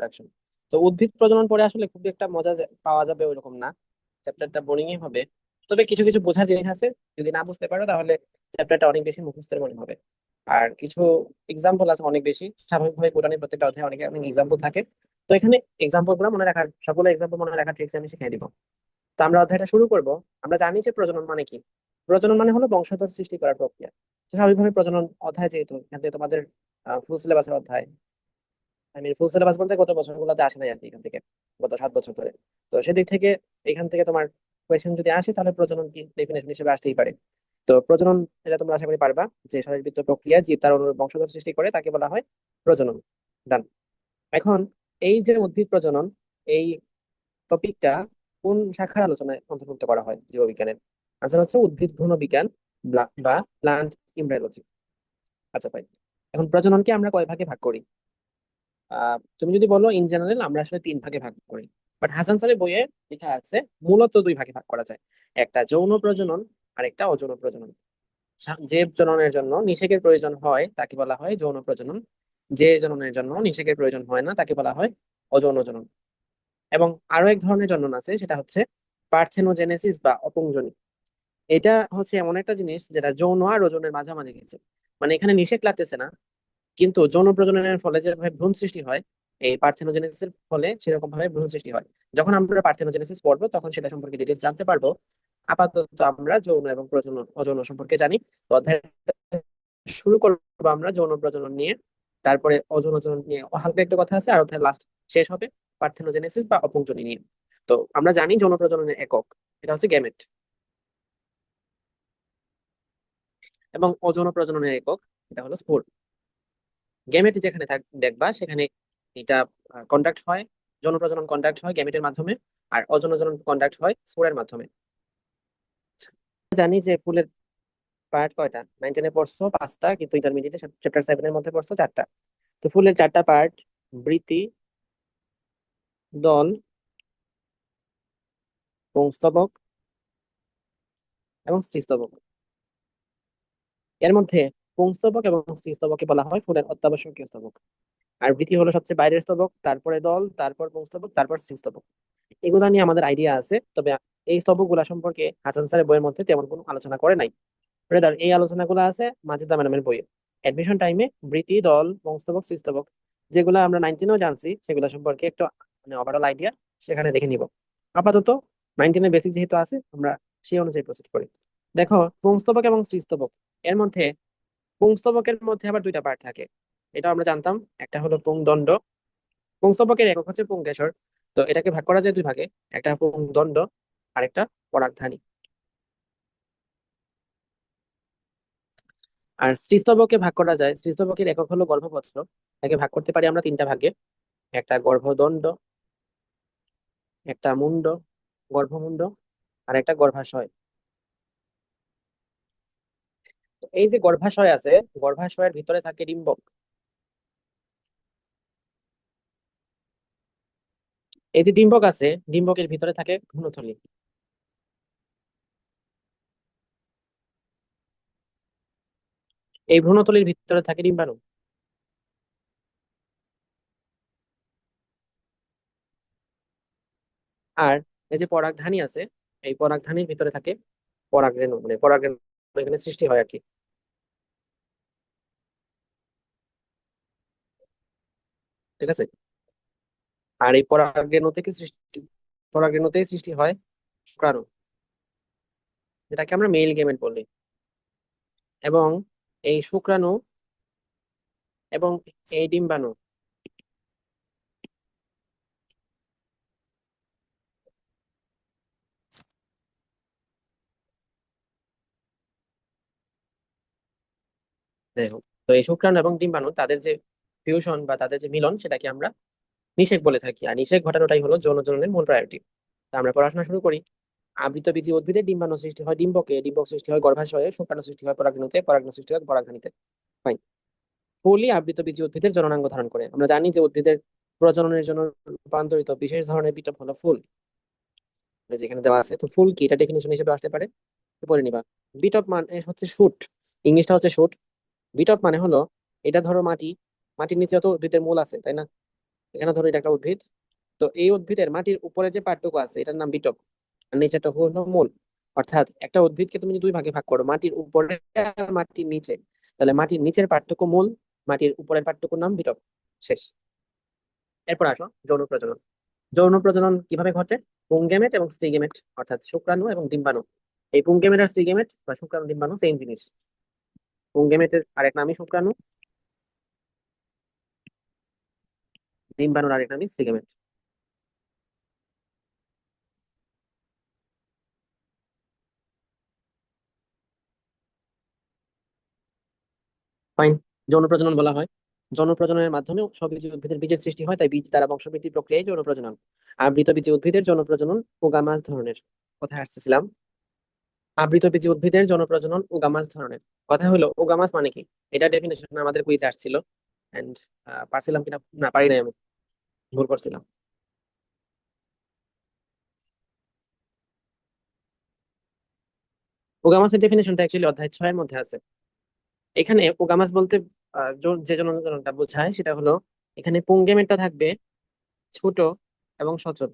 Introduction. তো উদ্ভিদ প্রজনন পরে আসলে খুব একটা মজা পাওয়া যাবে ওইরকম না, চ্যাপ্টারটা বোরিংই হবে। তবে কিছু কিছু বোঝার জিনিস আছে, যদি না বুঝতে পারো তাহলে চ্যাপ্টারটা অনেক বেশি মুখস্থের মনে হবে। আর কিছু এক্সাম্পল আছে অনেক বেশি, স্বাভাবিকভাবে কোরআনের প্রত্যেকটা অধ্যায়ে অনেক অনেক এক্সাম্পল থাকে। তো এখানে এক্সাম্পল গুলো মনে রাখার, সবগুলো এক্সাম্পল মনে রাখার ট্রিক্স আমি শিখিয়ে দিব। তো আমরা অধ্যায়টা শুরু করব। আমরা জানি যে প্রজনন মানে কি। প্রজনন মানে হলো বংশধর সৃষ্টি করার প্রক্রিয়া। তো স্বাভাবিকভাবে প্রজনন অধ্যায়, যেহেতু এখান থেকে তোমাদের ফুল সিলেবাসের অধ্যায়, আমি ফুল সিলেবাস বলতে গত বছরগুলোতে আসে নাই আর কি, এখান থেকে গত 7 বছর ধরে। তো সেদিক থেকে এখান থেকে তোমার কোয়েশ্চেন যদি আসে তাহলে প্রজনন কি ডেফিনেশন হিসেবে আসতেই পারে। তো প্রজনন, এটা তোমরা আশা করি পারবা, যে শারীরবৃত্তীয় প্রক্রিয়া জীব তার অনুরূপ বংশধর সৃষ্টি করে তাকে বলা হয় প্রজনন। ডান। এখন এই যে উদ্ভিদ প্রজনন, এই টপিকটা কোন শাখার আলোচনায় অন্তর্ভুক্ত করা হয় জীববিজ্ঞানের? আনসার হচ্ছে উদ্ভিদ ভ্রূণ বিজ্ঞান বা প্লান্ট এমব্রায়োলজি। আচ্ছা ভাই, এখন প্রজননকে আমরা কয় ভাগে ভাগ করি? তুমি যদি বলো ইন জেনারেল, আমরা আসলে 3 ভাগে ভাগ করি। বাট হাসান স্যারের বইয়ে লেখা আছে মূলত 2 ভাগে ভাগ করা যায়। একটা যৌন প্রজনন আর একটা অযৌন প্রজনন। যে জননের জন্য নিষেকের প্রয়োজন হয় তাকে বলা হয় যৌন প্রজনন। যে জননের জন্য নিষেকের প্রয়োজন হয় না তাকে বলা হয় অযৌন জনন। এবং আরো এক ধরনের জনন আছে, সেটা হচ্ছে পার্থেনোজেনেসিস বা অপুংজনি। এটা হচ্ছে এমন একটা জিনিস যেটা যৌন আর অযৌনের মাঝামাঝি কিছু, মানে এখানে নিষেক লাগতেছে না, কিন্তু যৌন প্রজননের ফলে যেভাবে ভ্রূণ সৃষ্টি হয়, এই পার্থেনোজেনেসিসের ফলে সেরকম ভাবে ভ্রূণ সৃষ্টি হয়। যখন আমরা পার্থেনোজেনেসিস পড়বো তখন সেটা সম্পর্কে ডিটেলস জানতে পারবো। আপাতত আমরা যৌন এবং প্রজনন অযৌন সম্পর্কে জানি। তো অধ্যায় শুরু করবো আমরা যৌন প্রজনন নিয়ে, তারপরে অযৌন প্রজনন নিয়ে হালকা একটা কথা আছে, আর অধ্যায় লাস্ট শেষ হবে পার্থেনোজেনেসিস বা অপুংজনি নিয়ে। তো আমরা জানি যৌন প্রজননের একক, এটা হচ্ছে গ্যামেট। এবং অযৌন প্রজননের একক, এটা হলো স্পোর। গ্যামেট যেখানে দেখবা সেখানে এটা কন্ডাক্ট হয়, যৌন প্রজনন কন্ডাক্ট হয় গ্যামেটের মাধ্যমে, আর অযৌন প্রজনন কন্ডাক্ট হয় স্পোরের মাধ্যমে। জানি যে ফুলের পার্ট কয়টা, 9-10-এ পড়ছো 5টা, কিন্তু ইন্টারমিডিয়েটে চ্যাপ্টার 7-এর মধ্যে পড়ছো 4টা। তো ফুলের 4টা পার্ট: বৃতি, দল, পুংস্তবক এবং স্ত্রীস্তবক। এর মধ্যে পুংস্তবক এবং স্ত্রীস্তবককে বলা হয় ফুলের অত্যাবশ্যকীয় স্তবক। আর বৃতি হলো সবচেয়ে বাইরের স্তবক, তারপরে দল, তারপর পুংস্তবক, তারপর স্ত্রীস্তবক। এগুলা নিয়ে আমাদের আইডিয়া আছে, তবে এই স্তবকগুলা সম্পর্কে হাসান স্যারের বইয়ের মধ্যে তেমন কোনো আলোচনা করে নাই। ব্রাদার, এই আলোচনাগুলো আছে মাজেদা ম্যাডামের বইয়ে। অ্যাডমিশন টাইমে বৃত্তি, দল, বংশস্তবক, স্ত্রীস্তবক যেগুলো আমরা 9-10-এও জানছি সেগুলো সম্পর্কে একটু মানে ওভারঅল আইডিয়া সেখানে দেখে নিব। আপাতত 9-10-এর বেসিক যেহেতু আছে, আমরা সেই অনুযায়ী প্রসিড করি। দেখো, পুংস্তবক এবং স্ত্রীস্তবক এর মধ্যে, পুংস্তবকের মধ্যে আবার 2টা পার্ট থাকে, এটা আমরা জানতাম। একটা হলো পুংদণ্ড। পুংস্তবকের একক হচ্ছে পুংকেশর। তো এটাকে ভাগ করা যায় 2 ভাগে, একটা পুংদণ্ড আর একটা পরাগধানী। আর স্ত্রীস্তবকে ভাগ করা যায়, স্ত্রীস্তবকের একক হলো গর্ভপত্র। এটাকে ভাগ করতে পারি আমরা 3টা ভাগে, একটা গর্ভদণ্ড, একটা মুন্ড, গর্ভমুণ্ড, আর একটা গর্ভাশয়। তো এই যে গর্ভাশয় আছে, গর্ভাশয়ের ভিতরে থাকে ডিম্বক। এই যে ডিম্বক আছে, ডিম্বকের ভিতরে থাকে ভ্রূণথলি। এই ভ্রূণথলির ভিতরে থাকে ডিম্বাণু। আর এই যে পরাগধানী আছে, এই পরাগধানীর ভিতরে থাকে পরাগরেণু, মানে পরাগরেণু এখানে সৃষ্টি হয় আর কি। ঠিক আছে। আর এই পরাগরেণুতেই সৃষ্টি হয় শুক্রাণু, যেটাকে আমরা মেইল গেমেট বলি। এবং এই শুক্রাণু এবং এই ডিম্বাণু, যাই হোক, তো এই শুক্রাণু এবং ডিম্বাণু তাদের যে ফিউশন বা তাদের যে মিলন, সেটাকে আমরা নিষেক বলে থাকি। আর নিষেক ঘটানোটাই হলো যৌন জননের মূল প্রায়োরিটি। তা আমরা পড়াশোনা শুরু করি। আবৃতবীজী উদ্ভিদের ডিম্বাণু সৃষ্টি হয় ডিম্বকে, ডিম্বক সৃষ্টি হয় গর্ভাশয়ে, শুক্রাণু সৃষ্টি হয় পরাগরেণুতে, পরাগরেণু সৃষ্টি হয় পরাগধানীতে। ফাইন। ফুলই আবৃতবীজী উদ্ভিদের জননাঙ্গ ধারণ করে। আমরা জানি যে উদ্ভিদের প্রজননের জন্য রূপান্তরিত বিশেষ ধরনের বিটপ হলো ফুল, যেখানে দেওয়া আছে। তো ফুল কি, এটা ডেফিনেশন হিসেবে আসতে পারে, তো পড়ে নিবা। বিটপ মানে হচ্ছে শুট, ইংলিশটা হচ্ছে শুট। বিটপ মানে হলো, এটা ধরো মাটি, মাটির নিচে তো উদ্ভিদের মূল আছে, তাই না? এখানে ধরো এটা একটা উদ্ভিদ। তো এই উদ্ভিদের মাটির উপরে যে পার্টটুকু আছে এটার নাম বিটক, আর নিচেরটা হলো মূল। অর্থাৎ একটা উদ্ভিদকে তুমি যদি দুই ভাগে ভাগ করো, মাটির উপরে আর মাটির নিচে, তাহলে মাটির নিচের পার্টটুকু মূল, মাটির উপরের পার্টটুকুর নাম বিটক। শেষ। এরপর আসো যৌন প্রজনন। যৌন প্রজনন কিভাবে ঘটে? পুংগেমেট এবং স্ত্রীগেমেট, অর্থাৎ শুক্রাণু এবং ডিম্বাণু। এই পুংগেমেট আর স্ত্রীগেমেট বা শুক্রাণু ডিম্বাণু সেম জিনিস। পুংগেমেটের আরেক নামই শুক্রাণু, ডিম্বাণুর আরেক নামই স্ত্রীগেমেট। ফাইন। যৌন প্রজনন বলা হয়, যৌন প্রজননের মাধ্যমে সবজি উদ্ভিদের বীজের সৃষ্টি হয়, তাই বীজ দ্বারা বংশবৃদ্ধি প্রক্রিয়ায় যৌন প্রজনন। আবৃতবীজী উদ্ভিদের যৌন প্রজনন ওগামাস ধরনের। কোথায় আসতেছিলাম? আবৃতবীজী উদ্ভিদের যৌন প্রজনন ওগামাস ধরনের। কথা হলো ওগামাস মানে কি, এটা ডেফিনেশন আমাদের কুইজে আসছিল। এন্ড পারছিলাম কিনা, না পারি নাই আমি, ভুল করছিলাম। ওগামাসের ডেফিনেশনটা অ্যাকচুয়ালি অধ্যায় 6 এর মধ্যে আছে। এখানে ওগামাস বলতে যে জনগণটা বোঝায় সেটা হলো, এখানে পুংগেমেটটা থাকবে ছোট এবং সচল,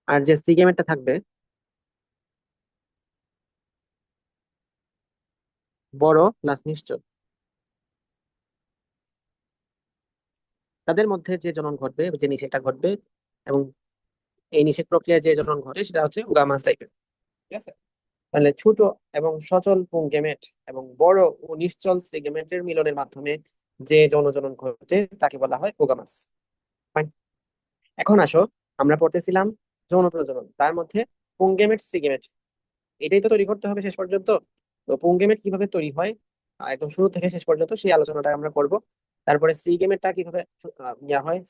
আর যে স্ত্রীগেমেটটা থাকবে বড় প্লাস নিশ্চল। তাদের মধ্যে যে জনন ঘটবে, যে নিষেকটা ঘটবে, এবং এই নিষেক প্রক্রিয়ায় যে জনন ঘটে সেটা হচ্ছে ওগামাস টাইপের। ঠিক আছে? তাহলে ছোট এবং সচল পুংগেমেট এবং বড় ও নিশ্চল স্ত্রীগেমেটের মিলনের মাধ্যমে যে যৌন জনন ঘটে তাকে বলা হয় ওগামাস। Fine? এখন আসো, আমরা পড়তেছিলাম যৌন প্রজনন, তার মধ্যে পুংগেমেট স্ত্রীগেমেট এটাই তো তৈরি করতে হবে শেষ পর্যন্ত। তো পুংগেমেট কিভাবে তৈরি হয়, একদম শুরু থেকে শেষ পর্যন্ত সেই আলোচনাটা আমরা করব। তারপরে সি গেমেটটা কিভাবে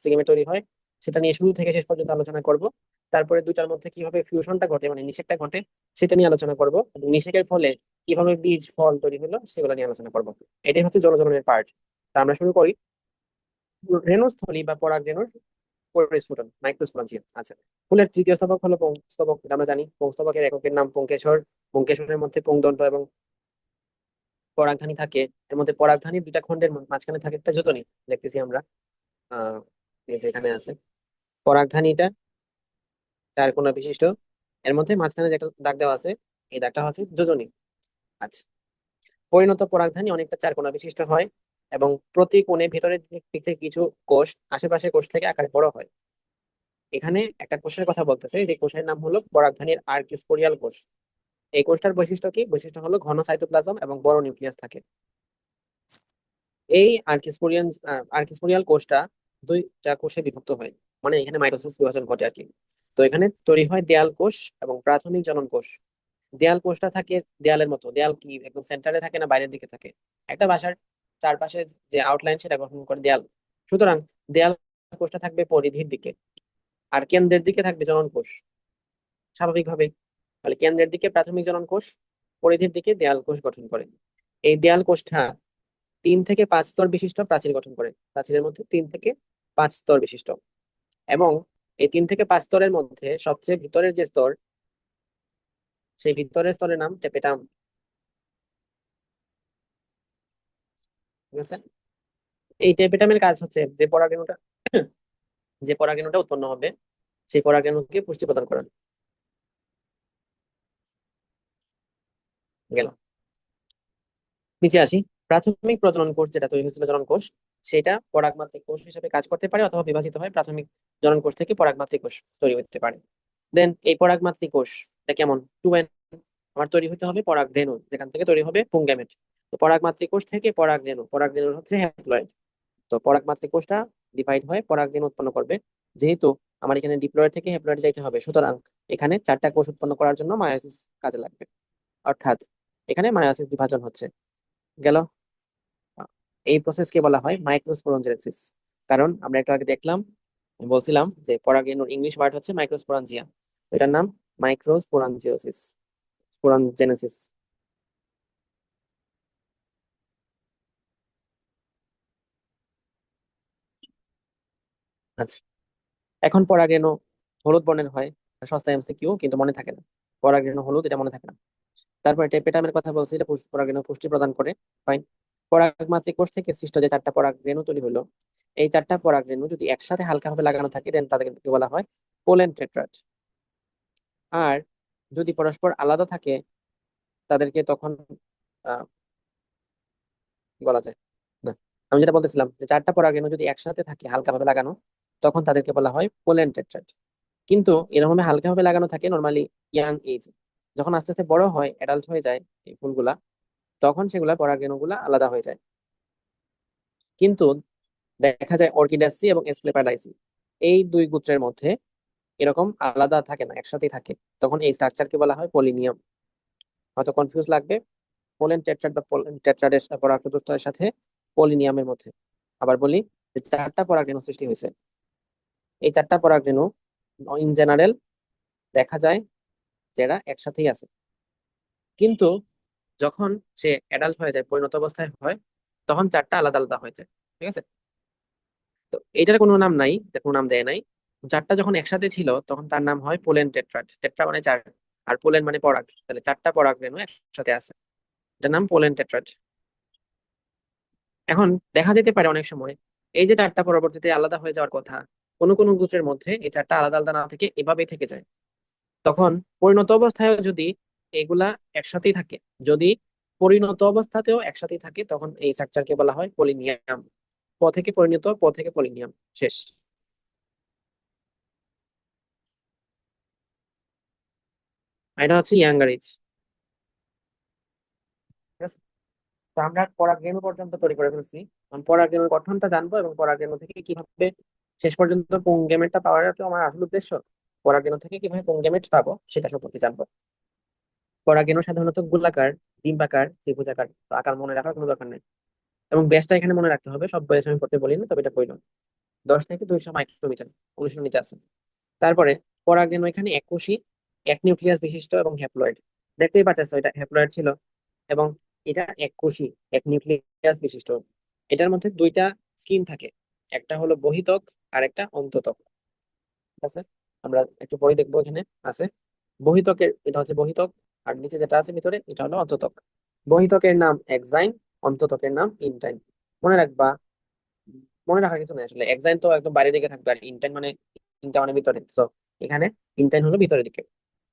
সি গেমেট তৈরি হয় সেটা নিয়ে শুরু থেকে শেষ পর্যন্ত আলোচনা করব। তারপরে দুটার মধ্যে কিভাবে ফিউশনটা ঘটে, মানে নিষেকটা ঘটে, সেটা নিয়ে আলোচনা করব। এবং নিষেকের ফলে কিভাবে বীজ ফল তৈরি হলো সেগুলো নিয়ে আলোচনা করব। এটাই হচ্ছে জনজননের পার্ট। তা আমরা শুরু করি। রেণুস্থলী বা পরাগরেণুর পরিস্ফুটন, মাইক্রোস্পোরাঞ্জিয়া। আচ্ছা, ফুলের তৃতীয় স্তবক হলো পুংস্তবক, এটা আমরা জানি। পুংস্তবকের এককের নাম পুংকেশর। পুংকেশরের মধ্যে পুংদণ্ড এবং পরাগধানী থাকে। এর মধ্যে পরাগধানীর দুইটা খণ্ডের মাঝখানে থাকে একটা যোজনী, দেখতেছি আমরা। আহ এই যে এখানে আছে পরাগধানীটা, চার কোণা বিশিষ্ট। এর মধ্যে মাঝখানে যে একটা দাগ দেওয়া আছে, এই দাগটা হচ্ছে যোজনী। আচ্ছা, পরিণত পরাগধানী অনেকটা চার কোণা বিশিষ্ট হয়, এবং প্রতি কোণে ভেতরের দিক থেকে কিছু কোষ আশেপাশের কোষ থেকে আকারে বড় হয়। এখানে একটা কোষের কথা বলতেছে, যে কোষের নাম হলো পরাগধানীর আর্কিওস্পোরিয়াল কোষ। এই কোষটার বৈশিষ্ট্য কি? বৈশিষ্ট্য হলো ঘন সাইটোপ্লাজম এবং বড় নিউক্লিয়াস থাকে। এই আর্কিস্পোরিয়াল কোষটা দুইটা কোষে বিভক্ত হয়, মানে এখানে মাইটোসিস বিভাজন ঘটে আর কি। তো এখানে তৈরি হয় দেয়াল কোষ এবং প্রাথমিক জনন কোষ। দেয়াল কোষটা থাকে দেয়ালের মতো। দেয়াল কি একদম সেন্টারে থাকে না বাইরের দিকে থাকে? একটা বাসার চারপাশে যে আউটলাইন সেটা গঠন করে দেয়াল। সুতরাং দেয়াল কোষটা থাকবে পরিধির দিকে, আর কেন্দ্রের দিকে থাকবে জনন কোষ, স্বাভাবিকভাবে। তাহলে কেন্দ্রের দিকে প্রাথমিক জনন কোষ, পরিধির দিকে দেয়াল কোষ গঠন করে। এই দেয়াল কোষটা 3 থেকে 5 স্তর বিশিষ্ট প্রাচীর গঠন করে। প্রাচীরের মধ্যে 3 থেকে 5 স্তর বিশিষ্ট। এবং এই 3 থেকে 5 স্তরের মধ্যে সবচেয়ে ভিতরের যে স্তর, সেই ভিতরের স্তরের নাম টেপেটাম। ঠিক আছে? এই টেপেটামের কাজ হচ্ছে যে পরাগরেণুটা উৎপন্ন হবে সেই পরাগরেণুকে পুষ্টি প্রদান করা। গেল। নিচে আসি। প্রাথমিক প্রজনন কোষ যেটা তৈরি হয়েছিল, জনন কোষ, সেটা পরাগমাত্রিক কোষ হিসেবে কাজ করতে পারে অথবা বিভাজিত হয় প্রাথমিক জনন কোষ থেকে পরাগমাত্রিক কোষ তৈরি হতে পারে। দেন এই পরাগমাত্রিক কোষ এটা কেমন? 2N। আমার তৈরি হতে হবে পরাগরেণু, যেখান থেকে তৈরি হবে পুংগেমেট। তো পরাগমাত্রিক কোষ থেকে পরাগরেণু, পরাগরেণু হচ্ছে হ্যাপ্লয়েড। তো পরাগমাত্রিক কোষটা ডিভাইড হয়, পরাগরেণু উৎপন্ন করবে। যেহেতু আমার এখানে ডিপ্লয়েড থেকে হ্যাপ্লয়েড যাইতে হবে, সুতরাং এখানে 4টা কোষ উৎপন্ন করার জন্য মায়োসিস কাজে লাগবে। অর্থাৎ এখানে মায়োসিস বিভাজন হচ্ছে। গেল। এই প্রসেসকে বলা হয় মাইক্রোস্পোরঞ্জিওসিস। কারণ আমরা একটু আগে দেখলাম, আমি বলছিলাম যে পরাগরেণুর ইংলিশ ওয়ার্ড হচ্ছে মাইক্রোস্পোরাঞ্জিয়া। এটার নাম মাইক্রোস্পোরাঞ্জিওসিস, স্পোরানজেনেসিস। আচ্ছা, এখন পরাগরেণু হলুদ বর্ণের হয়। সস্তা এমসিকিউ, কিন্তু মনে থাকে না। পরাগরেণু হলুদ, এটা মনে থাকে না। তারপরে টেপেটামের কথা বলছি, এটা পরাগরেণু পুষ্টি প্রদান করে। ফাইন। পরাগমাত্রিক কোষ থেকে সৃষ্ট যে চারটা পরাগরেণু তৈরি হলো, এই চারটা পরাগরেণু যদি একসাথে হালকাভাবে লাগানো থাকে দেন তাদেরকে বলা হয় পোলেন টেট্রাড। আর যদি পরস্পর আলাদা থাকে তাদেরকে তখন আহ কি বলা যায়, না, আমি যেটা বলতেছিলাম যে চারটা পরাগরেণু যদি একসাথে থাকে হালকাভাবে লাগানো, তখন তাদেরকে বলা হয় পোলেন টেট্রাড। কিন্তু এরকম হালকাভাবে লাগানো থাকে নর্মালি ইয়াং এজ। যখন আস্তে আস্তে বড় হয়, অ্যাডাল্ট হয়ে যায় এই ফুলগুলা, তখন সেগুলা পরাগরেণুগুলা আলাদা হয়ে যায়। কিন্তু দেখা যায় অর্কিডাসি এবং এসক্লেপিয়াডাইসি এই দুই গোত্রের মধ্যে এরকম আলাদা থাকে না, একসাথেই থাকে। তখন এই স্ট্রাকচারকে বলা হয় পলিনিয়াম। হয়তো কনফিউজ লাগবে পোলেন টেট্রাড বা পোলেন টেট্রাডের পরাগরেণুর সাথে পলিনিয়ামের মধ্যে। আবার বলি যে চারটা পরাগরেণু সৃষ্টি হয়েছে, এই চারটা পরাগরেণু ইন জেনারেল দেখা যায় যারা একসাথেই আছে। কিন্তু যখন সে অ্যাডাল্ট হয়ে যায়, পরিণত অবস্থায় হয়, তখন চারটা আলাদা আলাদা হয়ে যায়। ঠিক আছে? তো এটার কোনো নাম নাই, এটা কোনো নাম দেয় নাই। চারটা যখন একসাথে ছিল তখন তার নাম হয় পোলেন টেট্রাড। টেট্রা মানে চার, আর পোলেন মানে পরাগ, তাহলে চারটা পরাগ রেণু একসাথে আছে, এটার নাম পোলেন টেট্রাড। এখন দেখা যেতে পারে অনেক সময় এই যে চারটা পরবর্তীতে আলাদা হয়ে যাওয়ার কথা, কোনো কোনো গোত্রের মধ্যে এই চারটা আলাদা আলাদা না থেকে এভাবেই থেকে যায়। তখন পরিণত অবস্থায় যদি এগুলা একসাথেই থাকে, যদি পরিণত অবস্থাতেও একসাথেই থাকে, তখন এই স্ট্রাকচারকে বলা হয় পলিনিয়াম। প থেকে পরিণত, প থেকে পলিনিয়াম, শেষ। আর এটা হচ্ছে ইয়াঙ্গার এজ। ঠিক আছে? তো আমরা পরাগরেণু পর্যন্ত তৈরি করে ফেলছি। এখন পরাগরেণুর গঠনটা জানবো এবং পরাগরেণু থেকে কিভাবে শেষ পর্যন্ত পুংগেমেটটা পাওয়ার তো আমার আসল উদ্দেশ্য। পরাগরেণু থেকে কিভাবে পুংগেমেট পাবো সেটা সম্পর্কে জানবো। পরাগরেণু সাধারণত গোলাকার, ডিম্বাকার, ত্রিভুজাকার। তো আকার মনে রাখার কোনো দরকার নেই। এবং ব্যাসটা এখানে মনে রাখতে হবে, সব ব্যাস আমি পড়তে বলি না, তবে এটা বললাম 10 থেকে 200 মাইক্রোমিটার, অনুশীলনীতে আছে। তারপরে পরাগরেণু এখানে এককোষী, এক নিউক্লিয়াস বিশিষ্ট এবং হ্যাপ্লয়েড। দেখতেই পাচ্ছ এটা হ্যাপ্লয়েড ছিল, এবং এটা এককোষী, এক নিউক্লিয়াস বিশিষ্ট। এটার মধ্যে দুইটা স্কিন থাকে, একটা হলো বহিতক আর একটা অন্ততক। ঠিক আছে? আমরা একটু পরে দেখবো, এখানে আছে বহিতকের, এটা হচ্ছে বহিতক, আর নিচে যেটা আছে ভিতরে এটা হলো অন্ততক। বহিতকের নাম এক্সাইন, অন্ততকের নাম ইনটাইন। মনে রাখবা, মনে রাখার কিছু নেই আসলে। এক্সাইন তো একদম বাইরের দিকে থাকবে, আর ইনটাইন মানে ইনটা মানে ভিতরে। তো এখানে ইনটাইন হলো ভিতরের দিকে।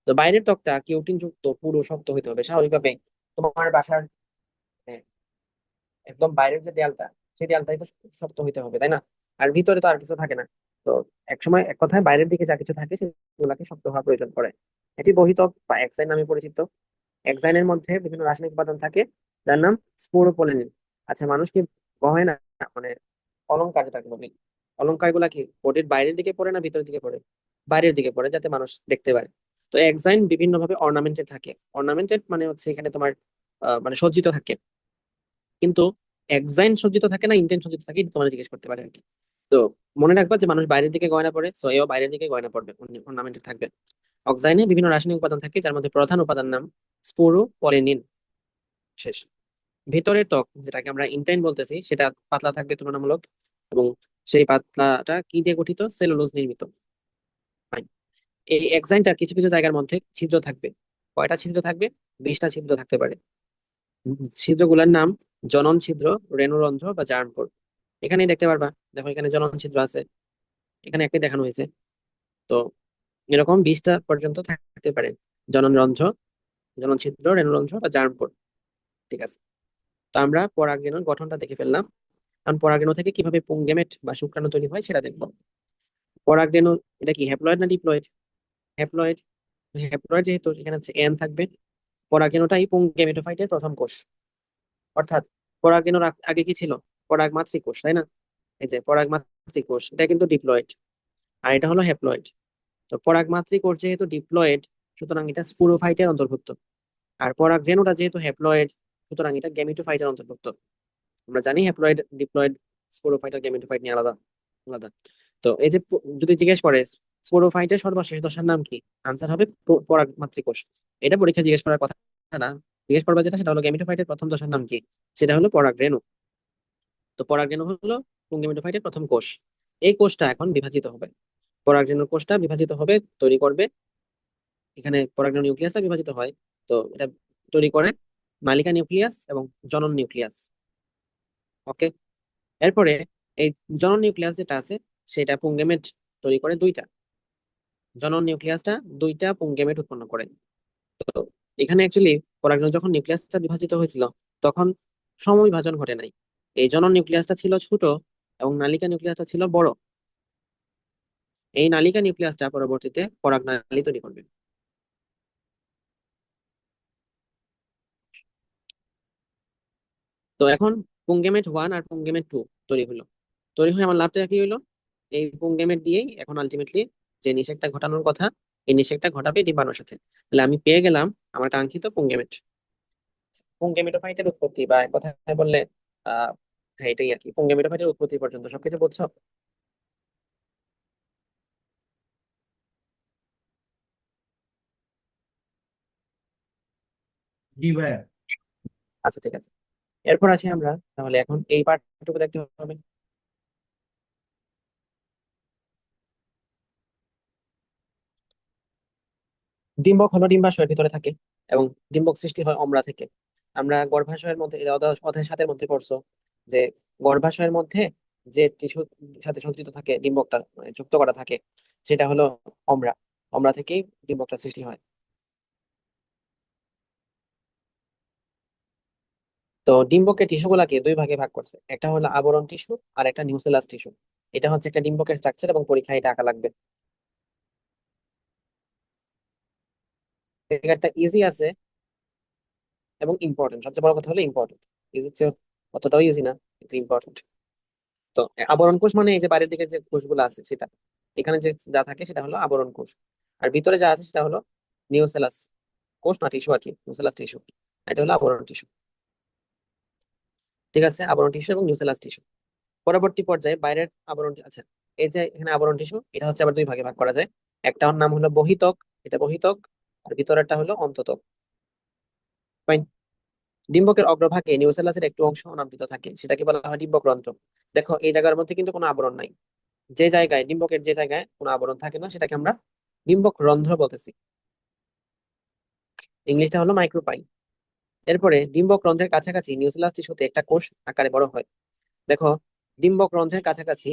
তো বাইরের ত্বকটা কিউটিন যুক্ত, পুরো শক্ত হইতে হবে স্বাভাবিকভাবে। তোমার বাসার আহ, একদম বাইরের যে দেয়ালটা, সেই দেয়ালটাই তো শক্ত হইতে হবে, তাই না? আর ভিতরে তো আর কিছু থাকে না। তো এক সময় এক কথায় বাইরের দিকে যা কিছু থাকে সেগুলোকে শক্ত হওয়া প্রয়োজন পড়ে। এটি বহিত্বক বা এক্সাইন নামে পরিচিত। এক্সাইনের মধ্যে বিভিন্ন রাসায়নিক উপাদান থাকে যার নাম স্পোরোপোলেনিন। আচ্ছা, মানুষ কি গহনা, মানে অলংকার যেটাকে বলি, অলংকার গুলা কি বডির বাইরের দিকে পড়ে না ভিতরের দিকে পড়ে? বাইরের দিকে পড়ে, যাতে মানুষ দেখতে পারে। তো এক্সাইন বিভিন্ন ভাবে অর্নামেন্টেড থাকে। অর্নামেন্টেড মানে হচ্ছে এখানে তোমার মানে সজ্জিত থাকে। কিন্তু এক্সাইন সজ্জিত থাকে না ইন্টেন্ট সজ্জিত থাকে, এটা তোমার জিজ্ঞেস করতে পারে আর কি। তো মনে রাখবা যে মানুষ বাইরের দিকে গয়না পড়ে, সো এও বাইরের দিকে গয়না পড়বে, অর্নামেন্টেড থাকবে। অক্সাইনে বিভিন্ন রাসায়নিক উপাদান থাকে যার মধ্যে প্রধান উপাদান নাম স্পোরোপলিনিন, শেষ। ভেতরের ত্বক যেটাকে আমরা ইন্টাইন বলতেছি সেটা পাতলা থাকবে তুলনামূলক, এবং সেই পাতলাটা কি দিয়ে গঠিত? সেলুলোজ নির্মিত। Fine. এই এক্সাইনটা কিছু কিছু জায়গার মধ্যে ছিদ্র থাকবে। কয়টা ছিদ্র থাকবে? 20টা ছিদ্র থাকতে পারে। ছিদ্রগুলোর নাম জনন ছিদ্র, রেণুরন্ধ্র বা জার্মপোর। এখানেই দেখতে পারবা, দেখো এখানে জনন ছিদ্র আছে, এখানে একটি দেখানো হয়েছে। তো এরকম 20টা পর্যন্ত থাকতে পারে জনন রন্ধ্র, জনন ছিদ্র, রেণুরন্ধ্র বা জার্মপোর। ঠিক আছে? তো আমরা পরাগরেণুর গঠনটা দেখে ফেললাম। কারণ পরাগরেণু থেকে কিভাবে পুংগেমেট বা শুক্রাণু তৈরি হয় সেটা দেখবো। পরাগরেণু এটা কি হ্যাপ্লয়েড না ডিপ্লয়েড? হ্যাপ্লয়েড। হ্যাপ্লয়েড যেহেতু এখানে হচ্ছে এন থাকবে। পরাগরেণুটাই পুংগেমেটোফাইটের প্রথম কোষ। অর্থাৎ পরাগরেণুর আগে কি ছিল? পরাগমাতৃক কোষ, তাই না? এই যে পরাগমাতৃক কোষ, এটা কিন্তু ডিপ্লয়েড, আর এটা হলো হ্যাপ্লয়েড। তো পরাগমাতৃক কোষ যেহেতু ডিপ্লয়েড, সুতরাং এটা স্পুরোফাইটের অন্তর্ভুক্ত। আর পরাগরেণুটা যেহেতু হ্যাপ্লয়েড, সুতরাং এটা গ্যামিটোফাইটের অন্তর্ভুক্ত। আমরা জানি হ্যাপ্লয়েড, ডিপ্লয়েড, স্পোরোফাইট আর গ্যামেটোফাইট নিয়ে আলাদা আলাদা। তো এই যে যদি জিজ্ঞেস করে স্পোরোফাইটের সর্বশেষ দশার নাম কি, আনসার হবে পরাগমাতৃকোষ। এটা পরীক্ষা জিজ্ঞেস করার কথা না। জিজ্ঞেস করবা যেটা, সেটা হলো গ্যামেটোফাইটের প্রথম দশার নাম কি, সেটা হলো পরাগরেণু। তো পরাগরেণু হলো পুংগেমেটোফাইটের প্রথম কোষ। এই কোষটা এখন বিভাজিত হবে। পরাগরেণুর কোষটা বিভাজিত হবে, তৈরি করবে, এখানে পরাগরেণু নিউক্লিয়াসটা বিভাজিত হয়। তো এটা তৈরি করে নালিকা নিউক্লিয়াস এবং জনন নিউক্লিয়াস। ওকে, এরপরে এই জনন নিউক্লিয়াস যেটা আছে সেটা পুংগেমেট তৈরি করে দুইটা। জনন নিউক্লিয়াসটা দুইটা পুংগেমেট উৎপন্ন করে। তো এখানে অ্যাকচুয়ালি পরাগরেণু যখন নিউক্লিয়াসটা বিভাজিত হয়েছিল তখন সমবিভাজন ঘটে নাই। এই জনন নিউক্লিয়াসটা ছিল ছোট এবং নালিকা নিউক্লিয়াসটা ছিল বড়। এই নালিকা নিউক্লিয়াসটা পরবর্তীতে পরাগনালী তৈরি করবে। তো এখন পুংগেমেট 1 আর পুংগেমেট 2 তৈরি হলো। তৈরি হয়ে আমার লাভটা কি হলো? এই পুংগেমেট দিয়েই এখন আলটিমেটলি যে নিষেকটা ঘটানোর কথা, এই নিষেকটা ঘটাবে ডিম্বাণুর সাথে। তাহলে আমি পেয়ে গেলাম আমার কাঙ্ক্ষিত পুংগেমেট। পুংগেমেটোফাইটের উৎপত্তি বা এক কথায় বললে আহ হ্যাঁ, এটাই আর কি, পুংগেমেটোফাইটের উৎপত্তি পর্যন্ত সবকিছু বুঝছো? জি ভাইয়া। আচ্ছা ঠিক আছে, এরপর আসি আমরা তাহলে এখন এই পার্টটুকু দেখতে হবে। ডিম্বক হলো ডিম্বাশয়ের ভিতরে থাকে এবং ডিম্বক সৃষ্টি হয় অম্লা থেকে। আমরা গর্ভাশয়ের মধ্যে এটা অধ্যায় 7-এর মধ্যে পড়ছো যে গর্ভাশয়ের মধ্যে যে টিস্যুর সাথে সজ্জিত থাকে ডিম্বকটা মানে যুক্ত করা থাকে সেটা হলো অম্লা। অম্লা থেকেই ডিম্বকটা সৃষ্টি হয়। তো ডিম্বকের টিস্যু গুলাকে দুই ভাগে ভাগ করছে, একটা হলো আবরণ টিস্যু আর একটা নিউসেলাস টিস্যু। এটা হচ্ছে একটা ডিম্বকের স্ট্রাকচার এবং পরীক্ষায় এটা আঁকা লাগবে। একটা ইজি আছে এবং ইম্পর্টেন্ট, সবচেয়ে বড় কথা হলো ইম্পর্টেন্ট। ইজি হচ্ছে অতটাও ইজি না, কিন্তু ইম্পর্টেন্ট। তো আবরণ কোষ মানে এই যে বাইরের দিকে যে কোষগুলো আছে সেটা, এখানে যে যা থাকে সেটা হলো আবরণ কোষ। আর ভিতরে যা আছে সেটা হলো নিউসেলাস কোষ, না টিস্যু আর কি, নিউসেলাস টিস্যু। এটা হলো আবরণ টিস্যু। ঠিক আছে, আবরণ টিস্যু এবং নিউসেলাস টিস্যু। পরবর্তী পর্যায়ে বাইরের আবরণ, আচ্ছা, এই যে এখানে আবরণ টিস্যু এটা হচ্ছে আবার দুই ভাগে ভাগ করা যায়। একটা নাম হলো বহিতক, এটা বহিতক, আর ভিতরেরটা হলো অন্ততক। Fine? ডিম্বকের অগ্রভাগে নিউসেলাসের একটু অংশ অনাবৃত থাকে, সেটাকে বলা হয় ডিম্বক রন্ধ্র। দেখো এই জায়গার মধ্যে কিন্তু কোনো আবরণ নাই। যে জায়গায় ডিম্বকের যে জায়গায় কোনো আবরণ থাকে না সেটাকে আমরা ডিম্বক রন্ধ্র বলতেছি। ইংলিশটা হলো মাইক্রোপাইল। এরপরে ডিম্বক রন্ধ্রের কাছাকাছি নিউসেলাস টিস্যুতে একটা কোষ আকারে বড় হয়। দেখো ডিম্বক রন্ধ্রের কাছাকাছি,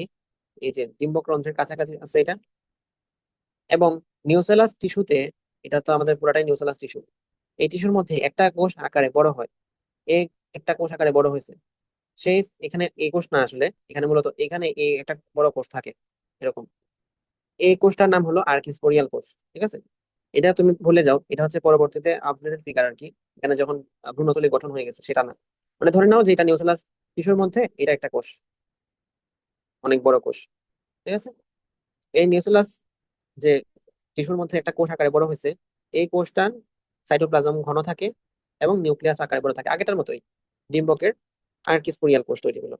এই যে ডিম্বক রন্ধ্রের কাছাকাছি আছে এটা, এবং নিউসেলাস টিস্যুতে, এটা তো আমাদের পুরাটাই নিউসেলাস টিস্যু, এই টিস্যুর মধ্যে একটা কোষ আকারে বড় হয়। এই একটা কোষ আকারে বড় হয়েছে, সেই এখানে এই কোষ না, আসলে এখানে মূলত এখানে এই একটা বড় কোষ থাকে এরকম। এই কোষটার নাম হলো আর্কিস্পোরিয়াল কোষ। ঠিক আছে, এটা তুমি ভুলে যাও, এটা হচ্ছে পরবর্তীতে আপডেটেড ফিগার আর কি। এখানে যখন ভ্রূণথলি গঠন হয়ে গেছে সেটা না, মানে ধরে নাও যে এটা নিউসেলাস টিস্যুর মধ্যে এটা একটা কোষ, অনেক বড় কোষ। ঠিক আছে, এই নিউসেলাস যে টিস্যুর মধ্যে একটা কোষ আকারে বড় হয়েছে, এই কোষটার সাইটোপ্লাজম ঘন থাকে এবং নিউক্লিয়াস আকারে বড় থাকে আগেটার মতোই। ডিম্বকের আর্কিস্পোরিয়াল কোষ তৈরি হলো।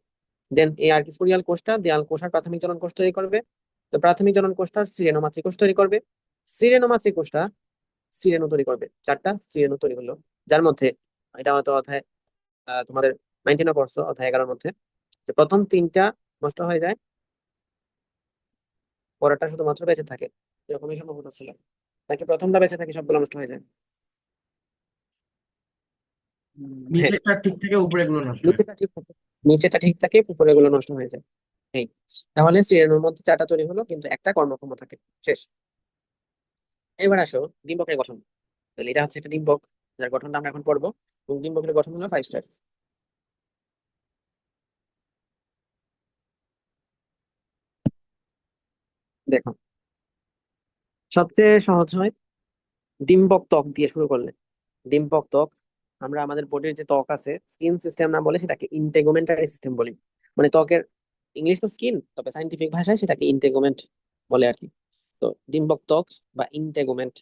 দেন এই আর্কিস্পোরিয়াল কোষটা দেয়াল কোষ আর প্রাথমিক জনন কোষ তৈরি করবে। তো প্রাথমিক জনন কোষটা সিরেনোমাতৃ কোষ তৈরি করবে। সিরেনোমাতৃ কোষটা সিরেনু তৈরি করবে, চারটা সিরেনু তৈরি হলো। যার মধ্যে এটা হয়তো অধ্যায় তোমাদের 19 পড়ছো, অধ্যায় 11-এর মধ্যে, যে প্রথম তিনটা নষ্ট হয়ে যায়, পরেরটা শুধুমাত্র বেঁচে থাকে। এরকমই সম্ভবত ছিল, নাকি প্রথমটা বেঁচে থাকে সবগুলো নষ্ট হয়ে যায়? হ্যাঁ, নিচেরটা ঠিক থেকে উপরে গুলো নষ্ট হয়। নিচেটা ঠিক থাকে, নিচেটা ঠিক থাকে, উপরে গুলো নষ্ট হয়ে যায়। এই, তাহলে সিরেনুর মধ্যে চারটা তৈরি হলো কিন্তু একটা কর্মক্ষম থাকে। শেষ। এবার আসো ডিম্বকের গঠন। তাহলে এটা হচ্ছে একটা ডিম্বক, যার গঠনটা আমরা এখন পড়বো। এবং ডিম্বকের গঠন হলো 5 স্টার। দেখো, সবচেয়ে সহজ হয় ডিম্বক ত্বক দিয়ে শুরু করলে। ডিম্বক ত্বক, আমরা আমাদের বডির যে ত্বক আছে, স্কিন সিস্টেম না বলে সেটাকে ইন্টেগুমেন্টারি সিস্টেম বলি। মানে ত্বকের ইংলিশ তো স্কিন, তবে সাইন্টিফিক ভাষায় সেটাকে ইন্টেগুমেন্ট বলে আর কি। তো ডিম্বক ত্বক বা ইন্টেগুমেন্ট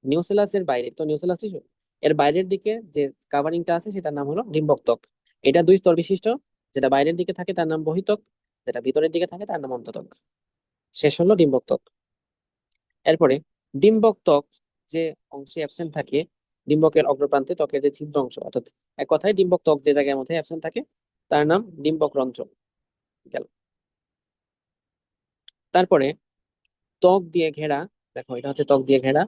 নিউসেলাসের বাইরে, তো নিউসেলাস টিস্যু এর বাইরের দিকে যে কাভারিংটা আছে সেটার নাম হলো ডিম্বক ত্বক। এটা দুই স্তর বিশিষ্ট, যেটা বাইরের দিকে থাকে তার নাম বহিত্বক, যেটা ভিতরের দিকে থাকে তার নাম অন্তত্বক। শেষ হলো ডিম্বক ত্বক। এরপরে ডিম্বক ত্বক যে অংশে অ্যাবসেন্ট থাকে, ডিম্বকের অগ্রপ্রান্তে ত্বকের যে ছিদ্র অংশ, অর্থাৎ এক কথায় ডিম্বক ত্বক যে জায়গার মধ্যে অ্যাবসেন্ট থাকে তার নাম ডিম্বক রন্ধ্র। গেল। তারপরে ত্বক দিয়ে ঘেরা, দেখো এটা হচ্ছে ত্বক দিয়ে ঘেরা।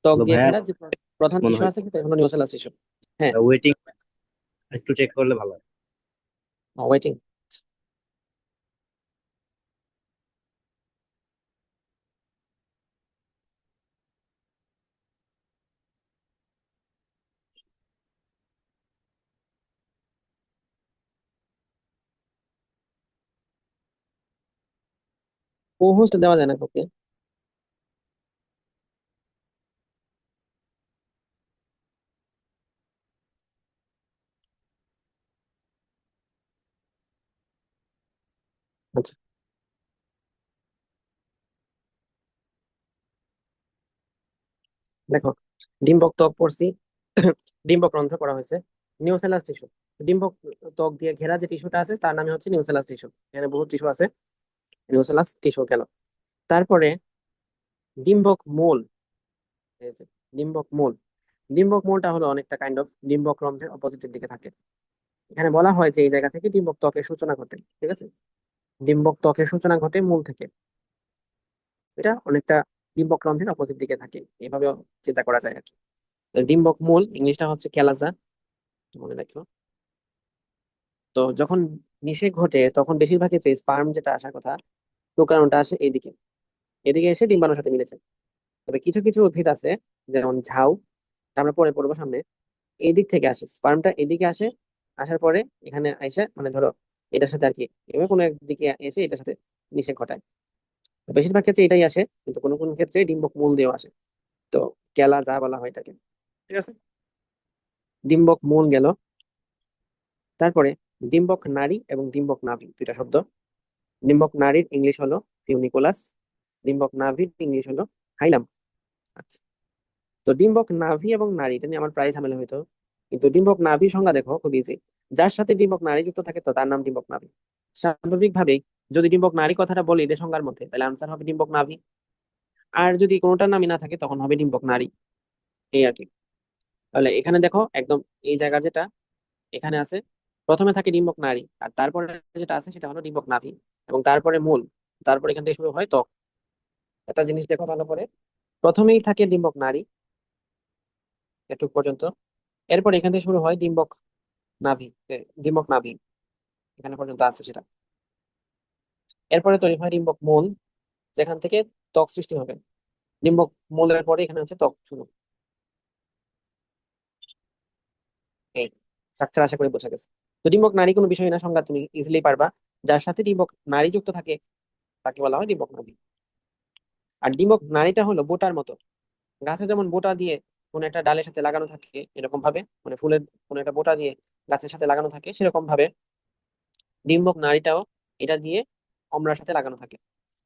ত্বক তো দিয়ে ভাইয়া ঘেরা যে প্রধান মনে টিস্যু হয় আছে সেটা হলো নিউসেলাস টিস্যু। হ্যাঁ, ওয়েটিং একটু চেক করলে ভালো হয়। ওয়েটিং। co-host দেওয়া যায় না কাউকে। আচ্ছা, দেখো, ডিম্বক ত্বক পড়ছি, ডিম্বক রন্ধ্র করা হয়েছে, নিউসেলাস টিস্যু। ডিম্বক ত্বক দিয়ে ঘেরা যে টিস্যুটা আছে তার নামে হচ্ছে নিউসেলাস টিস্যু। এখানে বহু টিস্যু আছে, নিউসেলাস টিস্যু গেল। তারপরে ডিম্বক মূল। এই যে ডিম্বক মূল, ডিম্বক মূলটা হলো অনেকটা কাইন্ড অফ ডিম্বক রন্ধ্রের অপোজিটের দিকে থাকে। এখানে বলা হয় যে এই জায়গা থেকে ডিম্বক ত্বকের সূচনা ঘটে, ঠিক আছে? ডিম্বক ত্বকের সূচনা ঘটে মূল থেকে। এটা অনেকটা ডিম্বক রন্ধ্রের অপোজিট দিকে থাকে, এভাবে চিন্তা করা যায় আর কি। তো ডিম্বক মূল ইংলিশটা হচ্ছে ক্যালাজা, মনে রাখো। তো যখন নিষেক ঘটে তখন বেশিরভাগ ক্ষেত্রে স্পার্ম যেটা আসার কথা, শুক্রাণুটা আসে এইদিকে, এদিকে এসে ডিম্বাণুর সাথে মিলেছে। তবে কিছু কিছু উদ্ভিদ আছে, যেমন ঝাউ, তা আমরা পরে পড়বো সামনে, এই দিক থেকে আসে স্পার্মটা, এদিকে আসে, আসার পরে এখানে এসে মানে ধরো এটার সাথে আর কি এভাবে কোনো একদিকে এসে এটার সাথে নিষেক ঘটায়। তো বেশিরভাগ ক্ষেত্রে এটাই আসে, কিন্তু কোনো কোনো ক্ষেত্রে ডিম্বক মূল দিয়েও আসে। তো কেলা যা বলা হয় এটাকে, ঠিক আছে? ডিম্বক মূল গেল। তারপরে ডিম্বক নাড়ি এবং ডিম্বক নাভি দুইটা শব্দ। ডিম্বক নাড়ির ইংলিশ হলো ফিউনিকুলাস, ডিম্বক নাভির ইংলিশ হলো হাইলাম। আচ্ছা, তো ডিম্বক নাভি এবং নাড়ি এটা নিয়ে আমার প্রায় ঝামেলা হইতো, কিন্তু ডিম্বক নাভি সংজ্ঞা দেখো খুব ইজি। যার সাথে ডিম্বক নাড়ি যুক্ত থাকে তো তার নাম ডিম্বক নাভি। স্বাভাবিকভাবেই যদি ডিম্বক নাড়ি কথাটা বলি এদের সংজ্ঞার মধ্যে, তাহলে আনসার হবে ডিম্বক নাভি। আর যদি কোনোটার নামই না থাকে তখন হবে ডিম্বক নাড়ি, এই আর কি। তাহলে এখানে দেখো একদম এই জায়গা যেটা এখানে আছে, প্রথমে থাকে ডিম্বক নাড়ি, আর তারপরে যেটা আছে সেটা হলো ডিম্বক নাভি, এবং তারপরে মূল, তারপরে এখান থেকে শুরু হয় ত্বক। একটা জিনিস দেখো ভালো করে, প্রথমেই থাকে ডিম্বক নাড়ি এটুক পর্যন্ত, এরপর এখান থেকে শুরু হয় ডিম্বক নাভি, ডিম্বক নাভি এখানে পর্যন্ত আছে সেটা। এরপরে তৈরি হয় ডিম্বক মূল, যেখান থেকে ত্বক সৃষ্টি হবে। ডিম্বক মূলের পরে এখানে হচ্ছে ত্বক শুরু। এই স্ট্রাকচার আশা করি বোঝা গেছে। তো ডিম্বক নাড়ি কোনো বিষয় না, সংজ্ঞা তুমি ইজিলি পারবা। যার সাথে ডিম্বক নাড়ি যুক্ত থাকে তাকে বলা হয় ডিম্বক নাভি। আর ডিম্বক নাড়িটা হলো বোটার মতো, গাছে যেমন বোটা দিয়ে কোন একটা ডালের সাথে লাগানো থাকে, এরকম ভাবে মানে ফুলের কোন একটা বোটা দিয়ে গাছের সাথে লাগানো থাকে, সেরকম ভাবে ডিম্বক নাড়িটাও এটা দিয়ে অমরার সাথে লাগানো থাকে।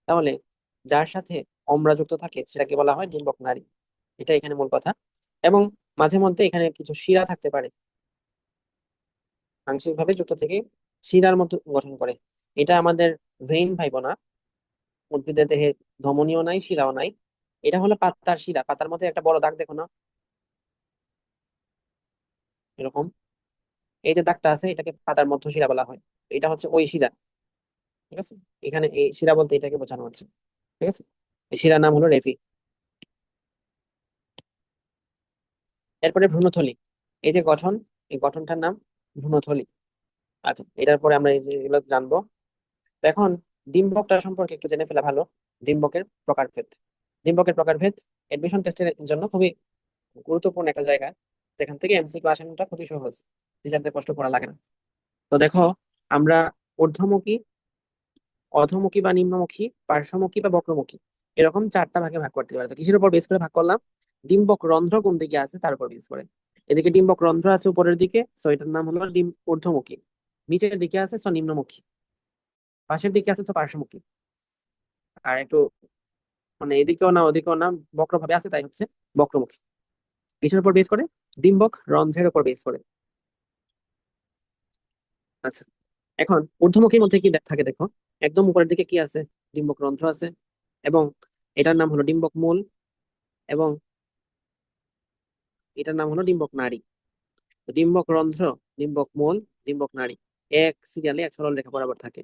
তাহলে যার সাথে অম্লা যুক্ত থাকে সেটাকে বলা হয় ডিম্বক নাড়ি। এটা এখানে মূল কথা। এবং মাঝে মধ্যে এখানে কিছু শিরা থাকতে পারে, আংশিক ভাবে যুক্ত থেকে শিরার মতো গঠন করে। এটা আমাদের ভেইন ভাইব না, উদ্ভিদের দেহে ধমনীয় নাই, শিরাও নাই। এটা হলো পাতার শিরা, পাতার মধ্যে একটা বড় দাগ দেখো না, এরকম। এই যে দাগটা আছে এটাকে পাতার মধ্য শিরা বলা হয়। এটা হচ্ছে ওই শিরা, ঠিক আছে? এখানে এই শিরা বলতে এটাকে বোঝানো হচ্ছে, ঠিক আছে? এই শিরার নাম হলো রেফি। এরপরে ভ্রূণথলি, এই যে গঠন, এই গঠনটার নাম ভ্রূণথলি। আচ্ছা, এটার পরে আমরা এই যে এগুলো জানবো। তো এখন ডিম্বকটা সম্পর্কে একটু জেনে ফেলা ভালো। ডিম্বকের প্রকারভেদ, ডিম্বকের প্রকারভেদ এডমিশন টেস্টের জন্য খুবই গুরুত্বপূর্ণ একটা জায়গা, যেখান থেকে এমসিকিউ আসানোটা খুবই সহজ, টিচারদের কষ্ট করা লাগে না। তো দেখো, আমরা ঊর্ধ্বমুখী, অধোমুখী বা নিম্নমুখী, পার্শ্বমুখী বা বক্রমুখী, এরকম চারটা ভাগে ভাগ করতে পারি। তো কিসের উপর বেস করে ভাগ করলাম? ডিম্বক রন্ধ্র কোন দিকে আছে তার উপর বেস করে। এদিকে ডিম্বক রন্ধ্র আছে উপরের দিকে, সো এটার নাম হলো ঊর্ধ্বমুখী। নিচের দিকে আছে সো নিম্নমুখী, পাশের দিকে আছে তো পার্শ্বমুখী। আর একটু মানে এদিকেও না ওদিকেও না, বক্র ভাবে আছে তাই হচ্ছে বক্রমুখী। কিসের উপর বেস করে? ডিম্বক রন্ধ্রের উপর বেস করে। আচ্ছা, এখন ঊর্ধ্বমুখীর মধ্যে কি থাকে দেখো, একদম উপরের দিকে কি আছে? ডিম্বক রন্ধ্র আছে, এবং এটার নাম হলো ডিম্বক মূল, এবং এটার নাম হলো ডিম্বক নাড়ি। তো ডিম্বক রন্ধ্র, ডিম্বক মূল, ডিম্বক নাড়ি এক সিরিয়ালে এক সরল রেখা বরাবর থাকে।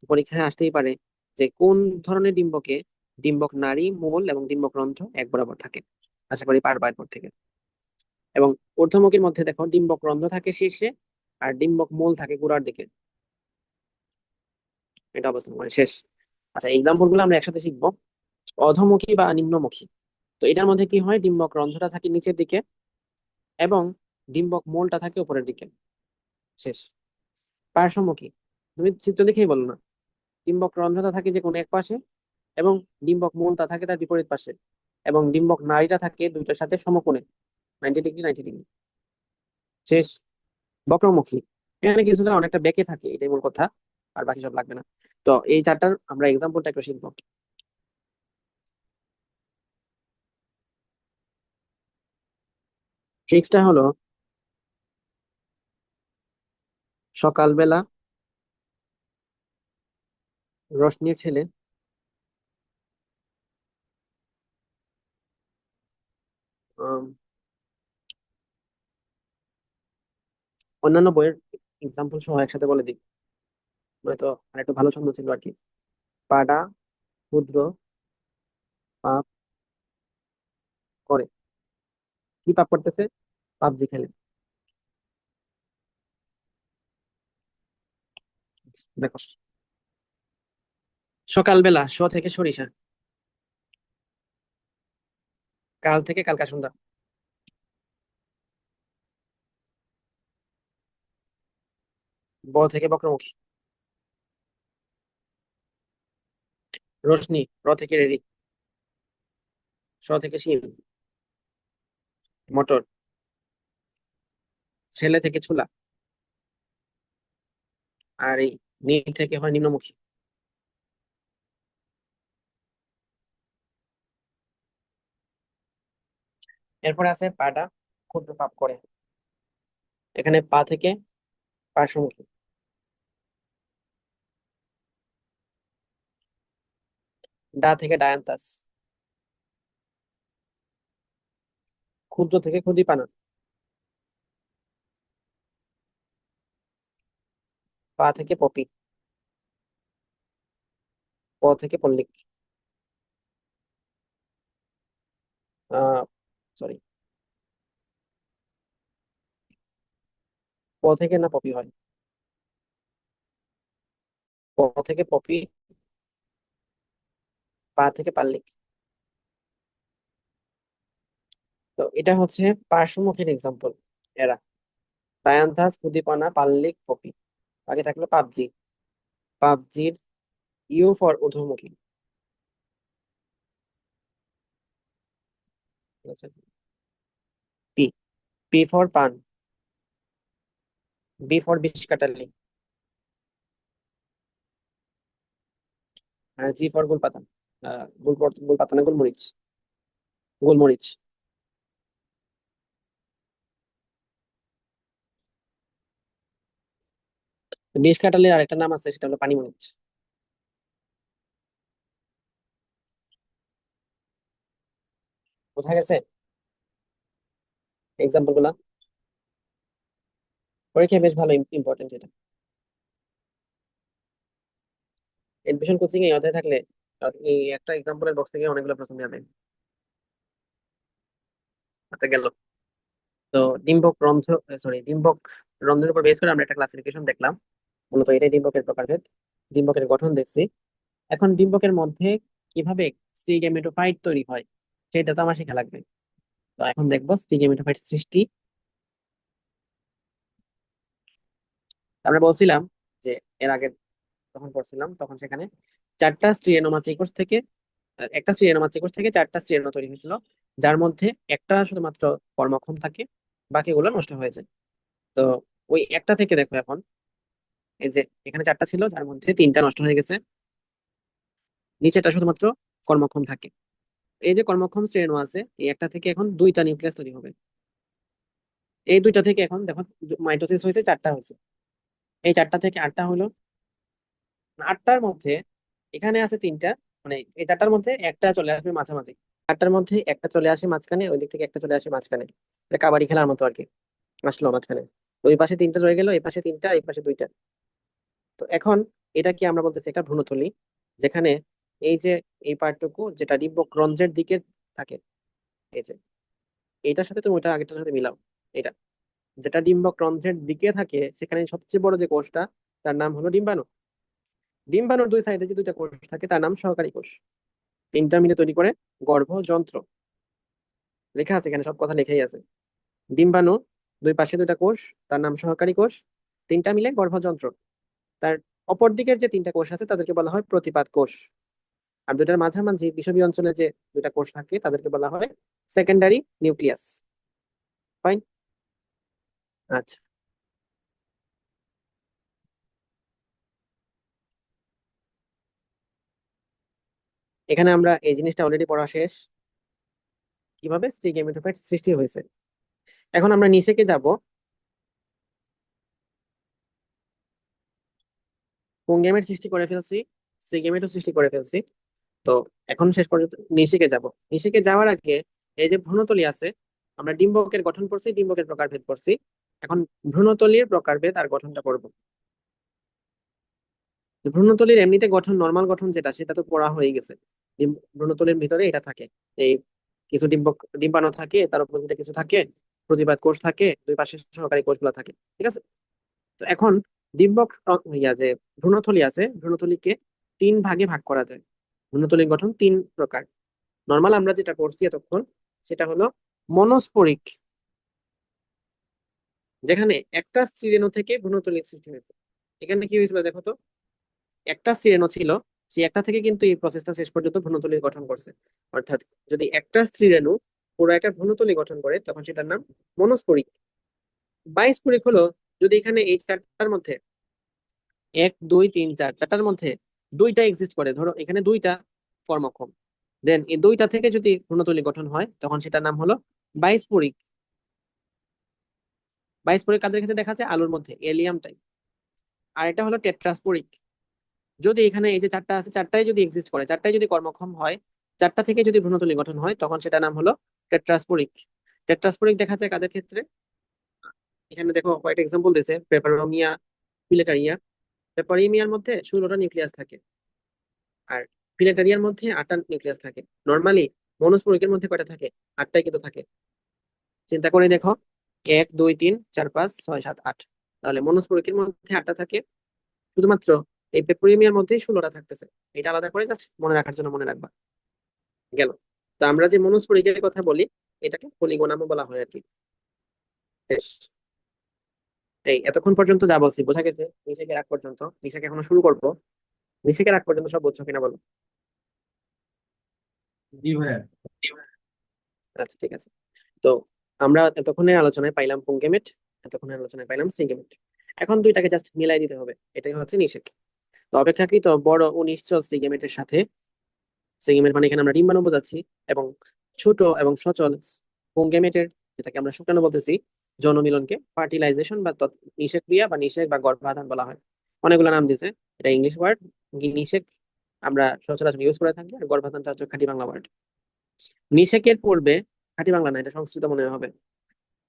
পরীক্ষায় আসতেই পারে যে কোন ধরনের ডিম্বকে ডিম্বক নাড়ি, মূল এবং ডিম্বক রন্ধ্র এক বরাবর থাকে। আশা করি পারবা এরপর থেকে। এবং ঊর্ধ্বমুখীর মধ্যে দেখো ডিম্বক রন্ধ্র থাকে শীর্ষে, আর ডিম্বক মূল থাকে গোড়ার দিকে। এটা অবস্থা মানে শেষ। আচ্ছা, এক্সাম্পল গুলো আমরা একসাথে শিখবো। অধোমুখী বা নিম্নমুখী, তো এটার মধ্যে কি হয়, ডিম্বক রন্ধ্রটা থাকে নিচের দিকে এবং ডিম্বক মূলটা থাকে উপরের দিকে। শেষ। পার্শ্বমুখী, তুমি চিত্র দেখেই বলো না, ডিম্বক রন্ধ্রটা থাকে যে কোনো এক পাশে এবং ডিম্বক মূলটা থাকে তার বিপরীত পাশে, এবং ডিম্বক নাড়িটা থাকে দুইটার সাথে সমকোণে, 90 ডিগ্রি 90 ডিগ্রি। শেষ। বক্রমুখী, এখানে কিছুটা অনেকটা বেঁকে থাকে, এটাই মূল কথা, আর বাকি সব লাগবে না। তো এই চারটার আমরা এক্সাম্পলটা একটু শিখবো। ট্রিক্সটা হলো, সকালবেলা রোশনি ছেলে আম, অন্যান্য বইয়ের এক্সাম্পল সহ একসাথে বলে দিই, নয়তো আর একটু ভালো ছন্দ ছিল আর কি। পাডা ক্ষুদ্র পাপ করে। কি পাপ করতেছে? পাবজি খেলে। দেখো, সকালবেলা স থেকে সরিষা, কাল থেকে কালকা সন্ধ্যা, ব থেকে বক্রমুখী, রোশনি র থেকে রেডি, স থেকে শিম, মটর, ছেলে থেকে ছুলা, আর এই নি থেকে হয় নিম্নমুখী। এরপরে আছে পাটা ক্ষুদ্র পাপ করে, এখানে পা থেকে পার্শ্বমুখী, ডা থেকে ডায়ান্তাস, ক্ষুদ্র থেকে ক্ষুদিপানা, পা থেকে পপি, প থেকে পল্লিক, আহ সরি, প থেকে না পপি হয়, প থেকে পপি, পা থেকে পাল্লিক। তো এটা হচ্ছে পার্শ্বমুখীর এক্সাম্পল এরা, ডায়ান্থাস ক্ষুদিপানা পাল্লিক পপি। আগে থাকলো পাবজি, পাবজির ইউ ফর ঊর্ধ্বমুখী, ঠিক আছে? পি, পি ফর পান, বি ফর বিষ কাটালি, আর জি ফর গোলপাতা। গোলপাতা না, গোলমরিচ, গোলমরিচ। বিষ কাটালির আরেকটা নাম আছে, সেটা হলো পানি মরিচ। বোঝা গেছে এক্সাম্পল গুলা? পরীক্ষায় বেশ ভালো ইম্পর্টেন্ট এটা। এডমিশন কোচিং এ অধ্যায় থাকলে এই একটা এক্সাম্পলের বক্স থেকে অনেকগুলো প্রশ্ন যাবে। আচ্ছা, গেল। তো ডিম্বক রন্ধ্র, সরি, ডিম্বক রন্ধ্রের উপর বেস করে আমরা একটা ক্লাসিফিকেশন দেখলাম। মূলত এটাই ডিম্বকের প্রকারভেদ, ডিম্বকের গঠন দেখছি। এখন ডিম্বকের মধ্যে কিভাবে স্ত্রী গেমেটোফাইট তৈরি হয় সেটা তো আমার শেখা লাগবে। তো এখন দেখবো স্ত্রী গেমেটোফাইট সৃষ্টি। আমরা বলছিলাম যে এর আগে যখন পড়ছিলাম তখন সেখানে চারটা স্ত্রী এনোমাচি কোষ থেকে, একটা স্ত্রী এনোমাচি কোষ থেকে চারটা স্ত্রী এনো তৈরি হয়েছিল, যার মধ্যে একটা শুধুমাত্র কর্মক্ষম থাকে, বাকিগুলো নষ্ট হয়ে যায়। তো ওই একটা থেকে দেখো এখন, এই যে এখানে চারটা ছিল যার মধ্যে তিনটা নষ্ট হয়ে গেছে, নিচেটা শুধুমাত্র কর্মক্ষম থাকে। এই যে কর্মক্ষম শ্রেণী আছে, এই একটা থেকে এখন দুইটা নিউক্লিয়াস তৈরি হবে। এই দুইটা থেকে এখন দেখো মাইটোসিস হয়েছে, চারটা হয়েছে। এই চারটা থেকে আটটা হলো, আটটার মধ্যে এখানে আছে তিনটা, মানে এই চারটার মধ্যে একটা চলে আসবে মাঝামাঝি, আটটার মধ্যে একটা চলে আসে মাঝখানে, ওই দিক থেকে একটা চলে আসে মাঝখানে। এটা কাবাডি খেলার মতো আর কি, আসলো মাঝখানে। তো ওই পাশে তিনটা রয়ে গেল, এই পাশে তিনটা, এই পাশে দুইটা। তো এখন এটা কি আমরা বলতেছি, এটা ভ্রূণথলি, যেখানে এই যে এই পার্টটুকু যেটা ডিম্বক রন্ধ্রের দিকে থাকে, এই যে এইটার সাথে তুমি ওইটা আগেরটার সাথে মিলাও। এটা যেটা ডিম্বক রন্ধ্রের দিকে থাকে, সেখানে সবচেয়ে বড় যে কোষটা, তার নাম হলো ডিম্বাণু। ডিম্বাণুর দুই সাইডে যে দুইটা কোষ থাকে তার নাম সহকারী কোষ। তিনটা মিলে তৈরি করে গর্ভযন্ত্র। লেখা আছে এখানে, সব কথা লেখাই আছে। ডিম্বাণু, দুই পাশে দুইটা কোষ, তার নাম সহকারী কোষ, তিনটা মিলে গর্ভযন্ত্র। তার অপর দিকের যে তিনটা কোষ আছে তাদেরকে বলা হয় প্রতিপাদ কোষ। আর দুটার মাঝামাঝি বিষুবীয় অঞ্চলে যে দুইটা কোষ থাকে তাদেরকে বলা হয় সেকেন্ডারি নিউক্লিয়াস। ফাইন। আচ্ছা, এখানে আমরা এই জিনিসটা অলরেডি পড়া শেষ, কিভাবে স্ত্রী গেমেটোফাইট সৃষ্টি হয়েছে। এখন আমরা নিচেকে যাব। পুংগেমেট সৃষ্টি করে ফেলছি, স্ত্রী গেমেটও সৃষ্টি করে ফেলছি। তো এখন শেষ পর্যন্ত নিচেকে যাব। নিচেকে যাওয়ার আগে এই যে ভ্রূণথলি আছে, আমরা ডিম্বকের গঠন পড়ছি, ডিম্বকের প্রকারভেদ পড়ছি। এখন ভ্রূণথলির প্রকারভেদ আর গঠনটা পড়ব। ভ্রূণথলির এমনিতে গঠন, নর্মাল গঠন যেটা, সেটা তো পড়া হয়ে গেছে। ভ্রূণথলির ভিতরে এটা থাকে, এই কিছু ডিম্বাণু থাকে, তার উপর দিয়ে কিছু থাকে, প্রতিবাদ কোষ থাকে, দুই পাশে সহকারী কোষগুলো থাকে। ঠিক আছে। তো এখন ডিম্বক যে ভ্রূণথলি আছে, ভ্রূণথলিকে তিন ভাগে ভাগ করা যায়। ভ্রূণথলির গঠন তিন প্রকার। নর্মাল আমরা যেটা করছি এতক্ষণ, সেটা হলো মনোস্পোরিক, যেখানে একটা স্ত্রীরেণু থেকে ভ্রূণথলির সৃষ্টি হয়েছে। এখানে কি হয়েছিল দেখো তো, একটা স্ত্রীরেণু ছিল, সেই একটা থেকে কিন্তু এই প্রসেসটা শেষ পর্যন্ত ভ্রূণথলির গঠন করছে। অর্থাৎ যদি একটা স্ত্রীরেণু পুরো একটা ভ্রূণথলি গঠন করে, তখন সেটার নাম মনোস্পোরিক। বাইস্পোরিক হলো যদি এখানে এই চারটার মধ্যে, এক দুই তিন চার, চারটার মধ্যে দুইটা এক্সিস্ট করে, ধরো এখানে দুইটা কর্মক্ষম, দেন এই দুইটা থেকে যদি ভ্রূণথলি গঠন হয়, তখন সেটার নাম হলো বাইস্পোরিক। বাইস্পোরিক কাদের ক্ষেত্রে দেখা যায়? আলুর মধ্যে, এলিয়াম টাইপ। আর এটা হলো টেট্রাস্পোরিক। যদি এখানে এই যে চারটা আছে, চারটাই যদি এক্সিস্ট করে, চারটাই যদি কর্মক্ষম হয়, চারটা থেকে যদি ভ্রূণথলি গঠন হয়, তখন সেটা নাম হলো টেট্রাস্পোরিক। টেট্রাস্পোরিক দেখা যায় কাদের ক্ষেত্রে? এখানে দেখো কয়েকটা এক্সাম্পল দিয়েছে। পেপারোমিয়া, ফিলেটারিয়া। পেপারিমিয়ার মধ্যে 16টা নিউক্লিয়াস থাকে, আর ফিলেটারিয়ার মধ্যে 8টা নিউক্লিয়াস থাকে। নর্মালি মনোস্পোরিকের মধ্যে কয়টা থাকে? 8টাই কিন্তু থাকে। চিন্তা করে দেখো, 1 2 3 4 5 6 7 8, তাহলে মনোস্পোরিকের মধ্যে 8টা থাকে। শুধুমাত্র এই পেপারিমিয়ার মধ্যেই 16টা থাকতেছে। এটা আলাদা করে জাস্ট মনে রাখার জন্য মনে রাখবা। গেল। তো আমরা যে মনোস্পোরিকের কথা বলি, এটাকে পলিগোনামও বলা হয় আর কি। বেশ। এই এতক্ষণ পর্যন্ত যা বলছি বোঝা গেছে? নিষেকের রাখ পর্যন্ত, নিষেক এখনো শুরু করবো। নিষেকের রাখ পর্যন্ত সব বুঝছো কিনা বলো? জি ভাইয়া। আচ্ছা, ঠিক আছে। তো আমরা এতক্ষণের আলোচনায় পাইলাম পুংগেমেট, এতক্ষণের আলোচনায় পাইলাম স্ট্রিগেমেট। এখন দুইটাকে জাস্ট মিলাই দিতে হবে, এটাই হচ্ছে নিষেক। তো অপেক্ষাকৃত বড় ও নিশ্চল স্ট্রিগেমেটের সাথে, স্ট্রিগেমেট মানে এখানে আমরা ডিম্বাণু বোঝাচ্ছি, এবং ছোট এবং সচল পুংগেমেটের, যেটাকে আমরা শুক্রাণু বলতেছি, যৌন মিলনকে ফার্টিলাইজেশন বা নিষেক ক্রিয়া বা নিষেক বা গর্ভাধান বলা হয়। অনেকগুলো নাম দিয়েছে, এটা ইংলিশ ওয়ার্ড। নিষেক আমরা সচরাচর ইউজ করে থাকি, আর গর্ভাধানটা হচ্ছে খাঁটি বাংলা ওয়ার্ড। নিষেকের পূর্বে, খাঁটি বাংলা না, এটা সংস্কৃত মনে হবে।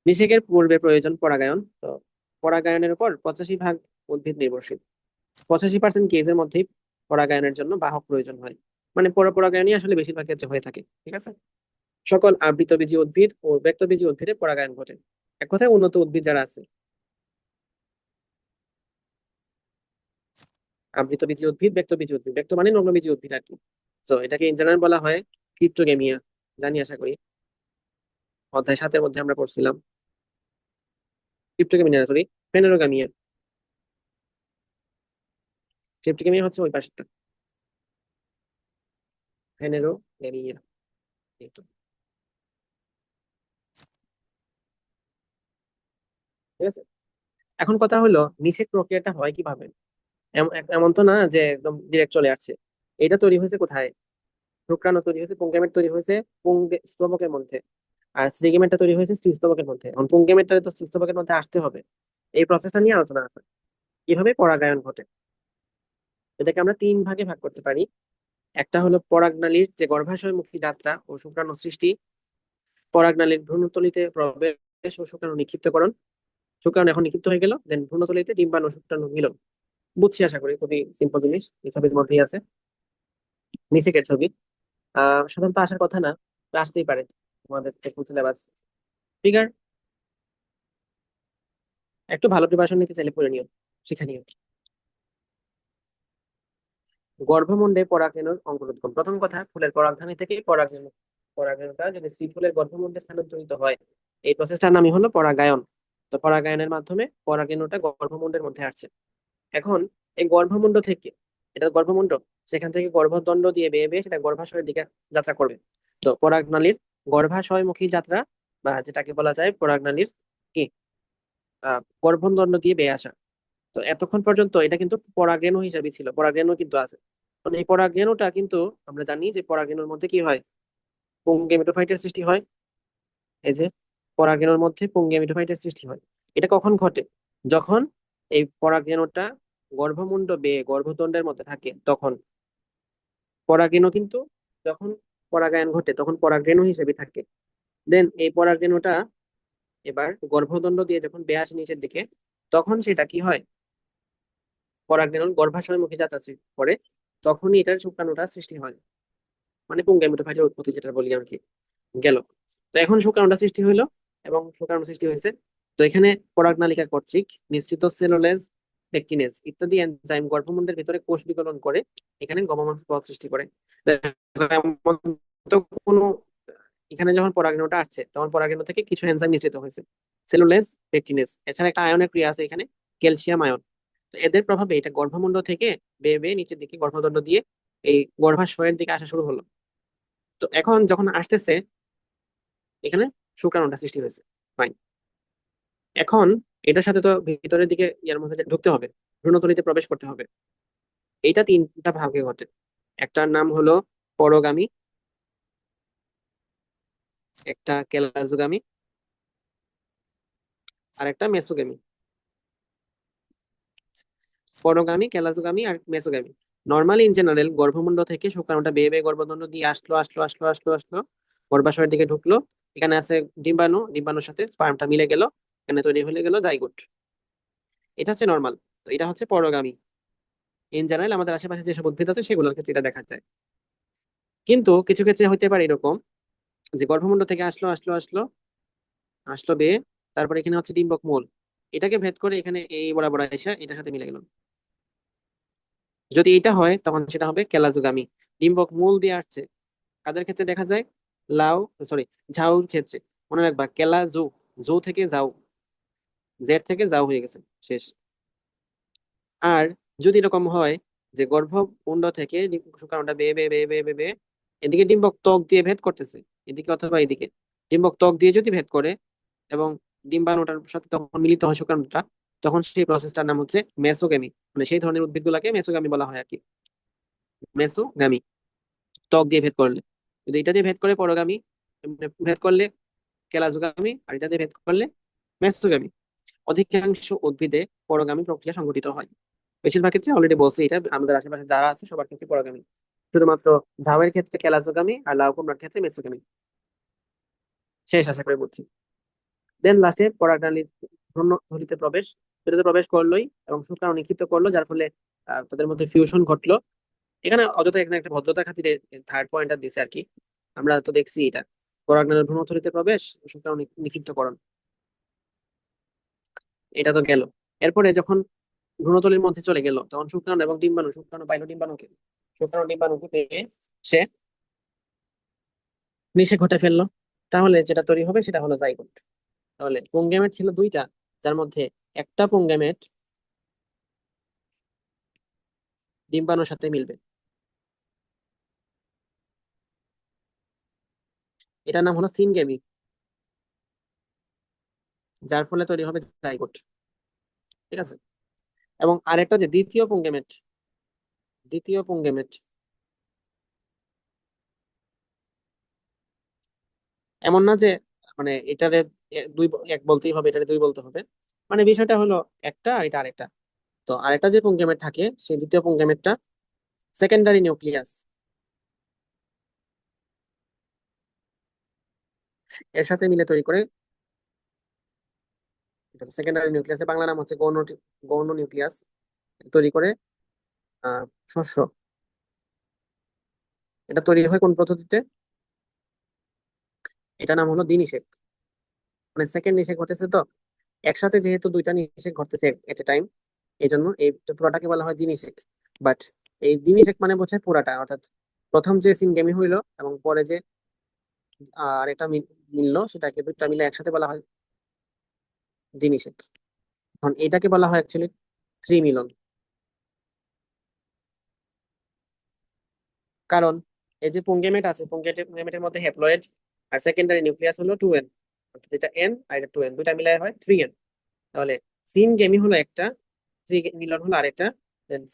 নিষেকের পূর্বে প্রয়োজন পরাগায়ন। তো পরাগায়নের উপর 85% উদ্ভিদ নির্ভরশীল। 85% কেসের মধ্যেই পরাগায়নের জন্য বাহক প্রয়োজন হয়। মানে পরাগায়নই আসলে বেশিরভাগ ক্ষেত্রে হয়ে থাকে। ঠিক আছে। সকল আবৃতবীজী উদ্ভিদ ও ব্যক্তবীজী উদ্ভিদে পরাগায়ন ঘটে। এক কথায় উন্নত উদ্ভিদ যারা আছে, আবৃতবীজী উদ্ভিদ, ব্যক্তবীজী উদ্ভিদ, ব্যক্ত মানে নগ্নবীজী উদ্ভিদ আর কি। তো এটাকে ইন জেনারেল বলা হয় ক্রিপ্টোগেমিয়া। জানি আশা করি, অধ্যায় 7-এর মধ্যে আমরা পড়ছিলাম। ক্রিপ্টোগেমিয়া, সরি, ফেনেরোগামিয়া। ক্রিপ্টোগেমিয়া হচ্ছে ওই পাশেরটা, ফেনেরোগেমিয়া। এই তো। ঠিক আছে। এখন কথা হলো, নিষেক প্রক্রিয়াটা হয় কিভাবে? এমন তো না যে একদম ডিরেক্ট চলে আসছে। এটা তৈরি হয়েছে কোথায়? শুক্রাণু তৈরি হয়েছে, পুংগেমেট তৈরি হয়েছে স্তবকের মধ্যে, আর স্ত্রীগেমেটটা তৈরি হয়েছে স্ত্রীস্তবকের মধ্যে। এখন পুংগেমেটটা তো স্ত্রীস্তবকের মধ্যে আসতে হবে। এই প্রসেসটা নিয়ে আলোচনা আছে, কিভাবে পরাগায়ন ঘটে। এটাকে আমরা তিন ভাগে ভাগ করতে পারি। একটা হলো পরাগনালীর যে গর্ভাশয়মুখী যাত্রা ও শুক্রাণু সৃষ্টি, পরাগনালীর ভ্রূণথলিতে প্রবেশ ও শুক্রাণু নিক্ষিপ্তকরণ। শুক্রাণু এখন নিক্ষিপ্ত হয়ে গেল, দেন ভ্রূণথলিতে ডিম্বাণু শুক্রাণু মিলন। বুঝছি আশা করি, খুবই সিম্পল জিনিস, এই ছবির মধ্যেই আছে, নিচেকের ছবি। সাধারণত আসার কথা না, তো আসতেই পারে, তোমাদের টেকনিক্যাল সিলেবাস ফিগার একটু ভালো প্রিপারেশন নিতে চাইলে পড়ে নিও, শিখে নিও। গর্ভমুণ্ডে পরাগরেণুর অঙ্কুরোদ্গম। প্রথম কথা, ফুলের পরাগধানী থেকে পরাগরেণুটা যদি স্ত্রী ফুলের গর্ভমুণ্ডে স্থানান্তরিত হয়, এই প্রসেসটার নামই হলো পরাগায়ন। তো পরাগায়নের মাধ্যমে পরাগরেণুটা গর্ভমুণ্ডের মধ্যে আসছে। এখন এই গর্ভমুণ্ড থেকে, এটা গর্ভমুণ্ড, সেখান থেকে গর্ভদণ্ড দিয়ে বেয়ে বেয়ে সেটা গর্ভাশয়ের দিকে যাত্রা করবে। তো পরাগনালীর গর্ভাশয়মুখী যাত্রা, বা যেটাকে বলা যায় পরাগনালীর কি গর্ভদণ্ড দিয়ে বেয়ে আসা। তো এতক্ষণ পর্যন্ত এটা কিন্তু পরাগরেণু হিসেবে ছিল, পরাগরেণু কিন্তু আছে। মানে এই পরাগরেণুটা কিন্তু আমরা জানি যে পরাগরেণুর মধ্যে কি হয়, পুংগেমিটোফাইটের সৃষ্টি হয়। এই যে পরাগরেণুর মধ্যে পুংগেমিটোফাইটের সৃষ্টি হয়। এটা কখন ঘটে? যখন এই পরাগরেণুটা গর্ভমুণ্ড বেয়ে গর্ভদণ্ডের মধ্যে থাকে তখন। পরাগরেণু কিন্তু যখন পরাগায়ন ঘটে তখন পরাগরেণু হিসেবে থাকে। দেন এই পরাগরেণুটা এবার গর্ভদণ্ড দিয়ে যখন বেয়ে আসে নিচের দিকে, তখন সেটা কি হয়, পরাগরেণুর গর্ভাশয়মুখী যাত্রা করে, তখনই এটার শুক্রাণুটা সৃষ্টি হয়। মানে পুংগেমিটোফাইটের উৎপত্তি যেটা বলি আর কি, গেল। তো এখন শুক্রাণুটা সৃষ্টি হইলো, এবং শুক্রাণু সৃষ্টি হয়েছে। তো এখানে পরাগনালিকা কর্তৃক নিঃসৃত সেলুলোজ, পেকটিনেজ ইত্যাদি এনজাইম গর্ভমুণ্ডের ভিতরে কোষ বিকলন করে এখানে গমমান পথ সৃষ্টি করে। এমন তো কোনো, এখানে যখন পরাগরেণুটা আসছে তখন পরাগরেণু থেকে কিছু এনজাইম নিঃসৃত হয়েছে, সেলুলোজ, পেকটিনেজ। এছাড়া একটা আয়নের ক্রিয়া আছে এখানে, ক্যালসিয়াম আয়ন। তো এদের প্রভাবে এটা গর্ভমুণ্ড থেকে বেয়ে বেয়ে নিচের দিকে গর্ভদণ্ড দিয়ে এই গর্ভাশয়ের দিকে আসা শুরু হলো। তো এখন যখন আসতেছে, এখানে শুক্রাণুটা সৃষ্টি হয়েছে। ফাইন। এখন এটার সাথে তো ভিতরের দিকে ইয়ার মধ্যে ঢুকতে হবে, ভ্রূণথলিতে প্রবেশ করতে হবে। এইটা তিনটা ভাগে ঘটে। একটার নাম হলো পরগামী, একটা কেলাজোগামী, আর একটা মেসোগামী। পরগামী, কেলাজোগামী আর মেসোগামী। নর্মালি ইন জেনারেল গর্ভমুণ্ড থেকে শুক্রাণুটা বেয়ে বেয়ে গর্ভদণ্ড দিয়ে আসলো আসলো আসলো আসলো আসলো, গর্ভাশয়ের দিকে ঢুকলো। এখানে আছে ডিম্বাণু, ডিম্বাণুর সাথে স্পার্মটা মিলে গেল, এখানে তৈরি হয়ে গেল জাইগোট। এটা হচ্ছে নর্মাল। তো এটা হচ্ছে পরগামী। ইন জেনারেল আমাদের আশেপাশে যেসব উদ্ভিদ আছে সেগুলোর ক্ষেত্রে এটা দেখা যায়। কিন্তু কিছু ক্ষেত্রে হইতে পারে এরকম যে গর্ভমুণ্ড থেকে আসলো আসলো আসলো আসলো বেয়ে, তারপরে এখানে হচ্ছে ডিম্বক মূল, এটাকে ভেদ করে এখানে এই বরাবর এসে এটার সাথে মিলে গেল। যদি এটা হয় তখন সেটা হবে কেলাজোগামী। ডিম্বক মূল দিয়ে আসছে, কাদের ক্ষেত্রে দেখা যায়? লাউ, সরি, ঝাউর ক্ষেত্রে। মনে রাখবা কেলা জু, জু থেকে যাও, জেড থেকে যাও হয়ে গেছে, শেষ। আর যদি এরকম হয় যে গর্ভপুণ্ড থেকে শুক্রাণুটা বেয়ে বেয়ে বেয়ে বেয়ে বেয়ে বেয়ে এদিকে ডিম্বক ত্বক দিয়ে ভেদ করতেছে, এদিকে অথবা এদিকে ডিম্বক ত্বক দিয়ে যদি ভেদ করে এবং ডিম্বাণুটার সাথে তখন মিলিত হয় শুক্রাণুটা, তখন সেই প্রসেসটার নাম হচ্ছে মেসোগামী। মানে সেই ধরনের উদ্ভিদ গুলাকে মেসোগামী বলা হয় আর কি, মেসোগামী। ত্বক দিয়ে ভেদ করলে, যদি এটা দিয়ে ভেদ করে পরগামী, ভেদ করলে কেলাজোগামী, আর এটা দিয়ে ভেদ করলে মেসোগামী। অধিকাংশ উদ্ভিদে পরগামী প্রক্রিয়া সংঘটিত হয়। বেশিরভাগ ক্ষেত্রে অলরেডি বলছি, এটা আমাদের আশেপাশে যারা আছে সবার ক্ষেত্রে পরাগামী। শুধুমাত্র ঝাউয়ের ক্ষেত্রে কেলাজোগামী আর লাউ কুমড়ার ক্ষেত্রে মেসোগামী। শেষ আশা করে বলছি। দেন লাস্টে পরাগনালী ভ্রূণথলিতে প্রবেশ, সেটাতে প্রবেশ করলোই এবং শুক্রাণু নিক্ষিপ্ত করলো, যার ফলে তাদের মধ্যে ফিউশন ঘটলো। এখানে অযথা এখানে একটা ভদ্রতা খাতিরে থার্ড পয়েন্টটা দিছে আর কি। আমরা তো দেখছি এটা, পরাগনালীর ভ্রূণথলিতে প্রবেশ, শুক্রাণু নিক্ষিপ্তকরণ, এটা তো গেল। এরপরে যখন ভ্রূণথলির মধ্যে চলে গেল তখন শুক্রাণু এবং ডিম্বাণু, শুক্রাণু পাইলো ডিম্বাণুকে, শুক্রাণু ডিম্বাণুকে পেয়ে সে নিষে ঘটে ফেললো। তাহলে যেটা তৈরি হবে সেটা হলো জাইগোট। তাহলে পুংগেমেট ছিল দুইটা, যার মধ্যে একটা পুংগেমেট ডিম্বাণুর সাথে মিলবে, এটার নাম হলো সিনগেমি, যার ফলে তৈরি হবে জাইগোট। ঠিক আছে। এবং আরেকটা যে দ্বিতীয় পুংগেমেট, এমন না যে মানে এটারে দুই এক বলতেই হবে, এটারে দুই বলতে হবে। মানে বিষয়টা হলো একটা আর এটা আরেকটা। তো আরেকটা যে পুংগেমেট থাকে, সেই দ্বিতীয় পুংগেমেটটা সেকেন্ডারি নিউক্লিয়াস, এর সাথে মিলে তৈরি করে, সেকেন্ডারি নিউক্লিয়াসের বাংলা নাম হচ্ছে গৌণ, গৌণ নিউক্লিয়াস, তৈরি করে আহ শস্য। এটা তৈরি হয় কোন পদ্ধতিতে? এটা নাম হলো দিনিষেক। মানে সেকেন্ড নিষেক ঘটেছে, তো একসাথে যেহেতু দুইটা নিষেক ঘটতেছে এট এ টাইম, এই জন্য এই পুরাটাকে বলা হয় দ্বিনিষেক। বাট এই দ্বিনিষেক মানে বোঝায় পুরাটা, অর্থাৎ প্রথম যে সিনগেমি হইলো এবং পরে যে আরেকটা মিললো, সেটাকে দুইটা মিলে একসাথে বলা হয় দ্বিনিষেক। এখন এটাকে বলা হয় অ্যাকচুয়ালি ত্রিমিলন। কারণ এই যে পুংগেমেট আছে, পুংগেমেটের মধ্যে হ্যাপ্লয়েড আর সেকেন্ডারি নিউক্লিয়াস হলো 2n, অর্থাৎ এটা n আর এটা 2n, দুইটা মিলায় হয় 3n। তাহলে সিনগেমি হলো একটা, ত্রিমিলন হলো আরেকটা,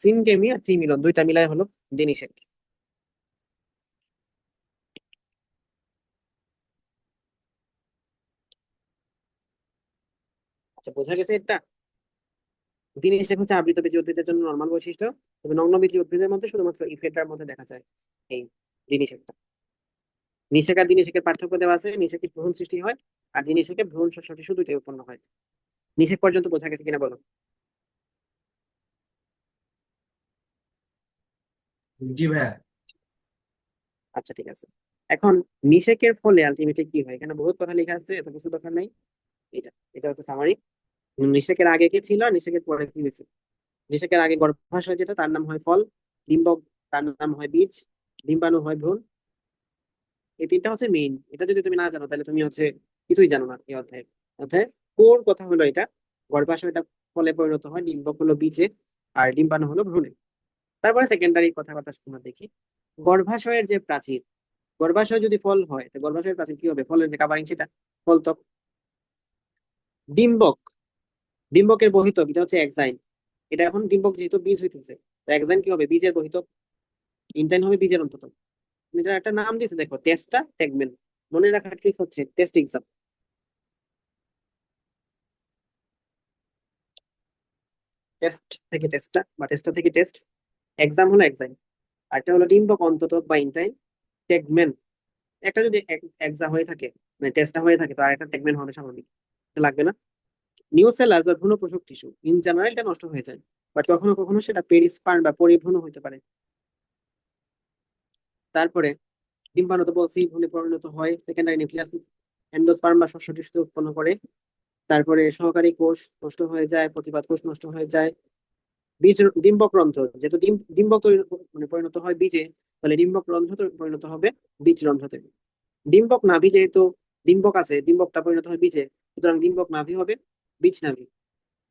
সিনগেমি আর ত্রিমিলন দুইটা মিলায় হলো দ্বিনিষেক। আচ্ছা, বোঝা গেছে এটা? দ্বিনিষেক হচ্ছে আবৃতবীজী উদ্ভিদের জন্য নরমাল বৈশিষ্ট্য, তবে নগ্নবীজী উদ্ভিদের মধ্যে শুধুমাত্র ইফেটার মধ্যে দেখা যায় এই দ্বিনিষেকটা। নিষেক আর দ্বিনিষেকের পার্থক্য দেওয়া আছে। নিষেকে ভ্রূণ সৃষ্টি হয় আর দ্বিনিষেকে ভ্রূণ শস্য টিস্যু দুইটাই উৎপন্ন হয়। নিষেক পর্যন্ত বোঝা গেছে কিনা বলো? জি ভাইয়া। আচ্ছা, ঠিক আছে। এখন নিষেকের ফলে আলটিমেটলি কি হয়, এখানে বহুত কথা লেখা আছে, এত কিছু দরকার নাই। এটা এটা হচ্ছে সামারি। নিষেকের আগে কি ছিল আর নিষেকের পরে কি হয়েছে। নিষেকের আগে গর্ভাশয় যেটা, তার নাম হয় ফল। ডিম্বক, তার নাম হয় বীজ। ডিম্বাণু হয় ভ্রূণ। এই তিনটা হচ্ছে মেইন। এটা যদি তুমি না জানো তাহলে তুমি হচ্ছে কিছুই জানো না এই অধ্যায়ে। অধ্যায়ে কোর কথা হলো এটা, গর্ভাশয়টা ফলে পরিণত হয়, ডিম্বক হলো বীজে, আর ডিম্বাণু হলো ভ্রূণে। তারপরে সেকেন্ডারি কথাবার্তা আমরা দেখি। গর্ভাশয়ের যে প্রাচীর, গর্ভাশয় যদি ফল হয় তো গর্ভাশয়ের প্রাচীর কি হবে, ফলের যে কাভারিং সেটা ফলত্বক। ডিম্বক, ডিম্বকের বহিতক এটা হচ্ছে এক্সাইন। এটা এখন ডিম্বক যেহেতু বীজ হইতেছে, তো এক্সাইন কি হবে, বীজের বহিতক। ইনটাইন হবে বীজের অন্তত। এটার একটা নাম দিয়েছে দেখো, টেস্টা টেগমেন। মনে রাখার ট্রিক হচ্ছে টেস্ট এক্সাম। টেস্ট থেকে টেস্টা বা টেস্টা থেকে টেস্ট, এক্সাম হলো এক্সাইন। আর একটা হলো ডিম্বক অন্তত বা ইনটাইন। টেগমেন, একটা যদি এক্সা হয়ে থাকে, মানে টেস্টা হয়ে থাকে, তো আরেকটা টেগমেন হবে স্বাভাবিক, এটা লাগবে না। নিউসেলাস বা ভ্রূণপোষক টিস্যু ইন জেনারেল এটা নষ্ট হয়ে যায়, বাট কখনো কখনো সেটা পেরিস্পার্ম বা পরিভ্রূণ হতে পারে। তারপরে ডিম্বাণু তো বলছি ভ্রূণে পরিণত হয়, সেকেন্ডারি নিউক্লিয়াস এন্ডোস্পার্ম বা শস্য টিস্যু উৎপন্ন করে। তারপরে সহকারী কোষ নষ্ট হয়ে যায়, প্রতিপাদ কোষ নষ্ট হয়ে যায়। বীজ, ডিম্বক রন্ধ্র, যেহেতু ডিম্বক মানে পরিণত হয় বীজে, তাহলে ডিম্বক রন্ধ্র পরিণত হবে বীজ রন্ধ্রতে। ডিম্বক নাভি, যেহেতু ডিম্বক আছে, ডিম্বকটা পরিণত হয় বীজে, সুতরাং ডিম্বক নাভি হবে বীজ নাভি।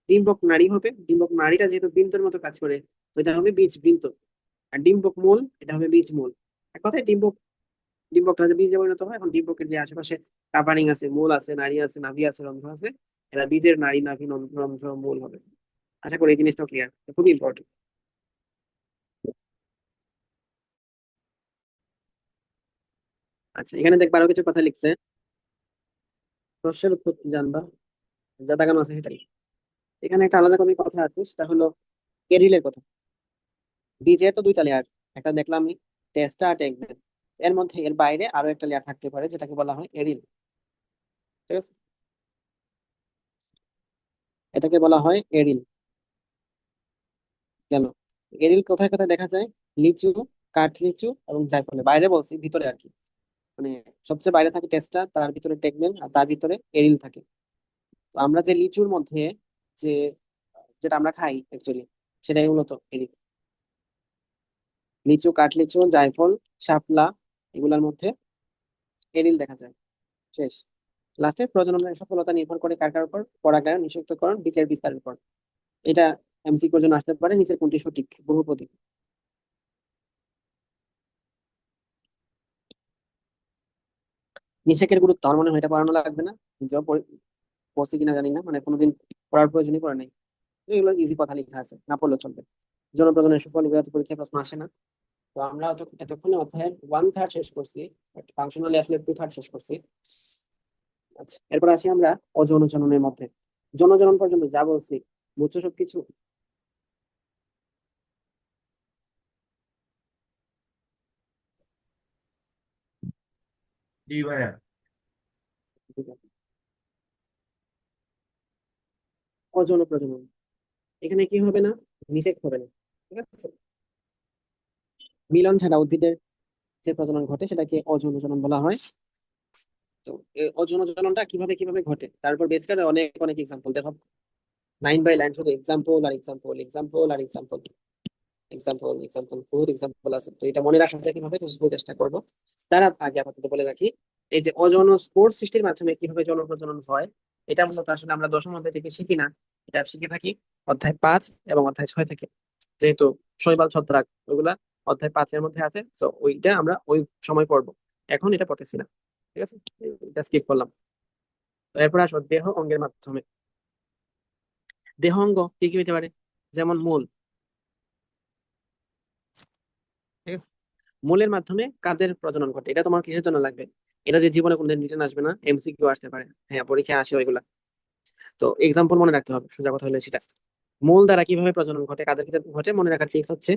ডিম্বক নাড়ি হবে, ডিম্বক নাড়িটা যেহেতু বৃন্তের মতো কাজ করে, তো এটা হবে বীজ বৃন্ত। আর ডিম্বক মূল, এটা হবে বীজ মূল। এক কথায় ডিম্বকটা যে বীজে পরিণত হয়, এখন ডিম্বকের যে আশেপাশে কাভারিং আছে, মূল আছে, নাড়ি আছে, নাভি আছে, রন্ধ্র আছে, এরা বীজের নাড়ি, নাভি, রন্ধ্র, মূল হবে। আশা করি এই জিনিসটা ক্লিয়ার, খুবই ইম্পর্টেন্ট। আচ্ছা, এখানে দেখবা আরো কিছু কথা লিখছে। শস্যের উৎপত্তি জানবা, যা দাগানো আছে সেটাই। এখানে একটা আলাদা করে কথা আছে, সেটা হলো এরিলের কথা। বীজের তো দুইটা লেয়ার, একটা দেখলাম আমি, টেস্টা আর টেগমেন। এর মধ্যে এর বাইরে আরো একটা লেয়ার থাকতে পারে, যেটাকে বলা হয় এরিল। ঠিক আছে, এটাকে বলা হয় এরিল। গেল। এরিল কোথায় কোথায় দেখা যায়? লিচু, কাঠ লিচু এবং জায়ফলে। বাইরে বলছি, ভিতরে আর কি। মানে সবচেয়ে বাইরে থাকে টেস্টা, তার ভিতরে টেগমেন, আর তার ভিতরে এরিল থাকে। তো আমরা যে লিচুর মধ্যে যে, যেটা আমরা খাই অ্যাকচুয়ালি, সেটাই মূলত এরিল। লিচু, কাঠ লিচু, জায়ফল, শাপলা, এগুলোর মধ্যে এরিল দেখা যায়। শেষ। লাস্টে প্রজননের সফলতা নির্ভর করে কার কার উপর? পরাগায়ন, নিষিক্তকরণ, বীজের বিস্তারের উপর। এটা এমসিকিউর জন্য আসতে পারে, নিচের কোনটি সঠিক, বহুপদী। নিষেকের গুরুত্ব আমার মনে হয় এটা পড়ানো লাগবে না। নিজেও পড়ছি কিনা জানি না, মানে কোনোদিন পড়ার প্রয়োজনই পড়ে নাই। এগুলো ইজি কথা লেখা আছে, না পড়লেও চলবে। জনপ্রজনের সুফল বিগত পরীক্ষায় প্রশ্ন আসে না। তো আমরা এতক্ষণে অধ্যায়ের 1/3 শেষ করছি, ফাংশনালি আসলে 2/3 শেষ করছি। আচ্ছা, এরপর আসি আমরা অযৌন জননের মধ্যে। যৌন জনন পর্যন্ত যা বলছি, বুঝছো সবকিছু? জি ভাইয়া। ঠিক আছে। অযৌন প্রজনন, এখানে কি হবে না, নিষেক হবে না। ঠিক আছে, মিলন ছাড়া উদ্ভিদের যে প্রজনন ঘটে সেটাকে অযৌন জনন বলা হয়। তো এই অজনটা কিভাবে কিভাবে ঘটে তারপর বেস করে অনেক অনেক এক্সাম্পল দেখো, লাইন বাই লাইন শুধু এক্সাম্পল আর এক্সাম্পল, এক্সাম্পল আর এক্সাম্পল, এক্সাম্পল এক্সাম্পল, বহুত এক্সাম্পল আছে। তো এটা মনে রাখা যায় কিভাবে, তো সেটাই চেষ্টা করবো। তার আগে আপাতত বলে রাখি, এই যে অযৌন স্পোর সৃষ্টির মাধ্যমে কিভাবে যৌন প্রজনন হয়, এটা মূলত আসলে আমরা দশম অধ্যায় থেকে শিখি না, এটা শিখে থাকি অধ্যায় 5 এবং অধ্যায় 6 থেকে। যেহেতু শৈবাল ছত্রাক ওইগুলা অধ্যায় 5-এর মধ্যে আছে, তো ওইটা আমরা ওই সময় পড়বো, এখন এটা পড়তেছি না। ঠিক আছে, এটা স্কিপ করলাম। তো এরপর আসো দেহ অঙ্গের মাধ্যমে। দেহ অঙ্গ কি কি হতে পারে, যেমন মূল। ঠিক আছে, মূলের মাধ্যমে কাদের প্রজনন ঘটে, এটা তোমার কিসের জন্য লাগবে? এটা দিয়ে জীবনে কোনদিন রিটার্ন আসবে না, এমসিকিউ আসতে পারে, হ্যাঁ পরীক্ষায় আসে ওইগুলা। তো এক্সাম্পল মনে রাখতে হবে, সোজা কথা হলো সেটা। মূল দ্বারা কিভাবে প্রজনন ঘটে, কাদের ক্ষেত্রে ঘটে, মনে রাখার ট্রিক্স হচ্ছে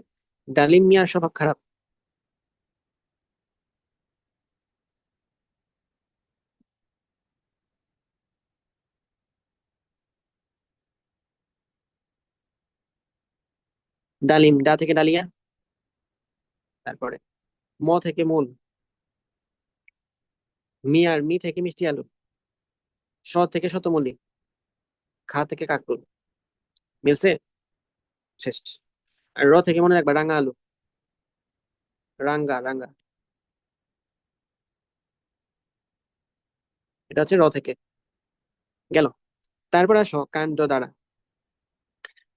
ডালিম মিয়ার স্বভাব খারাপ। ডালিম, ডা থেকে ডালিয়া, তারপরে ম থেকে মূল, মিয়ার মি থেকে মিষ্টি আলু, স থেকে শতমূলী, খা থেকে কাকরুল। মিলছে? শেষ। আর র থেকে মনে রাখবা রাঙা আলু, রাঙ্গা রাঙ্গা, এটা হচ্ছে র থেকে। গেল। তারপর আসো কাণ্ড দ্বারা।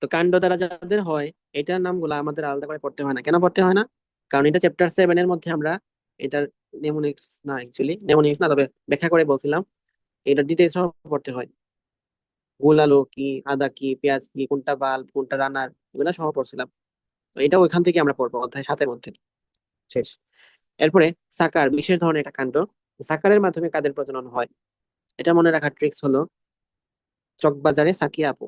তো কাণ্ড দ্বারা যাদের হয়, এটার নামগুলো আমাদের আলাদা করে পড়তে হয় না। কেন পড়তে হয় না? কারণ এটা চ্যাপ্টার 7-এর মধ্যে আমরা এটার নেমোনিক্স না, অ্যাকচুয়ালি নেমোনিক্স না, তবে ব্যাখ্যা করে বলছিলাম, এটা ডিটেলস সহ পড়তে হয়। গোল আলু কি, আদা কি, পেঁয়াজ কি, কোনটা বাল্ব কোনটা রানার, এগুলো সহ পড়ছিলাম। তো এটা ওইখান থেকে আমরা পড়বো অধ্যায় 7-এর মধ্যে। শেষ। এরপরে সাকার, বিশেষ ধরনের একটা কাণ্ড। সাকারের মাধ্যমে কাদের প্রজনন হয়, এটা মনে রাখার ট্রিক্স হলো চকবাজারে সাকিয়া আপু।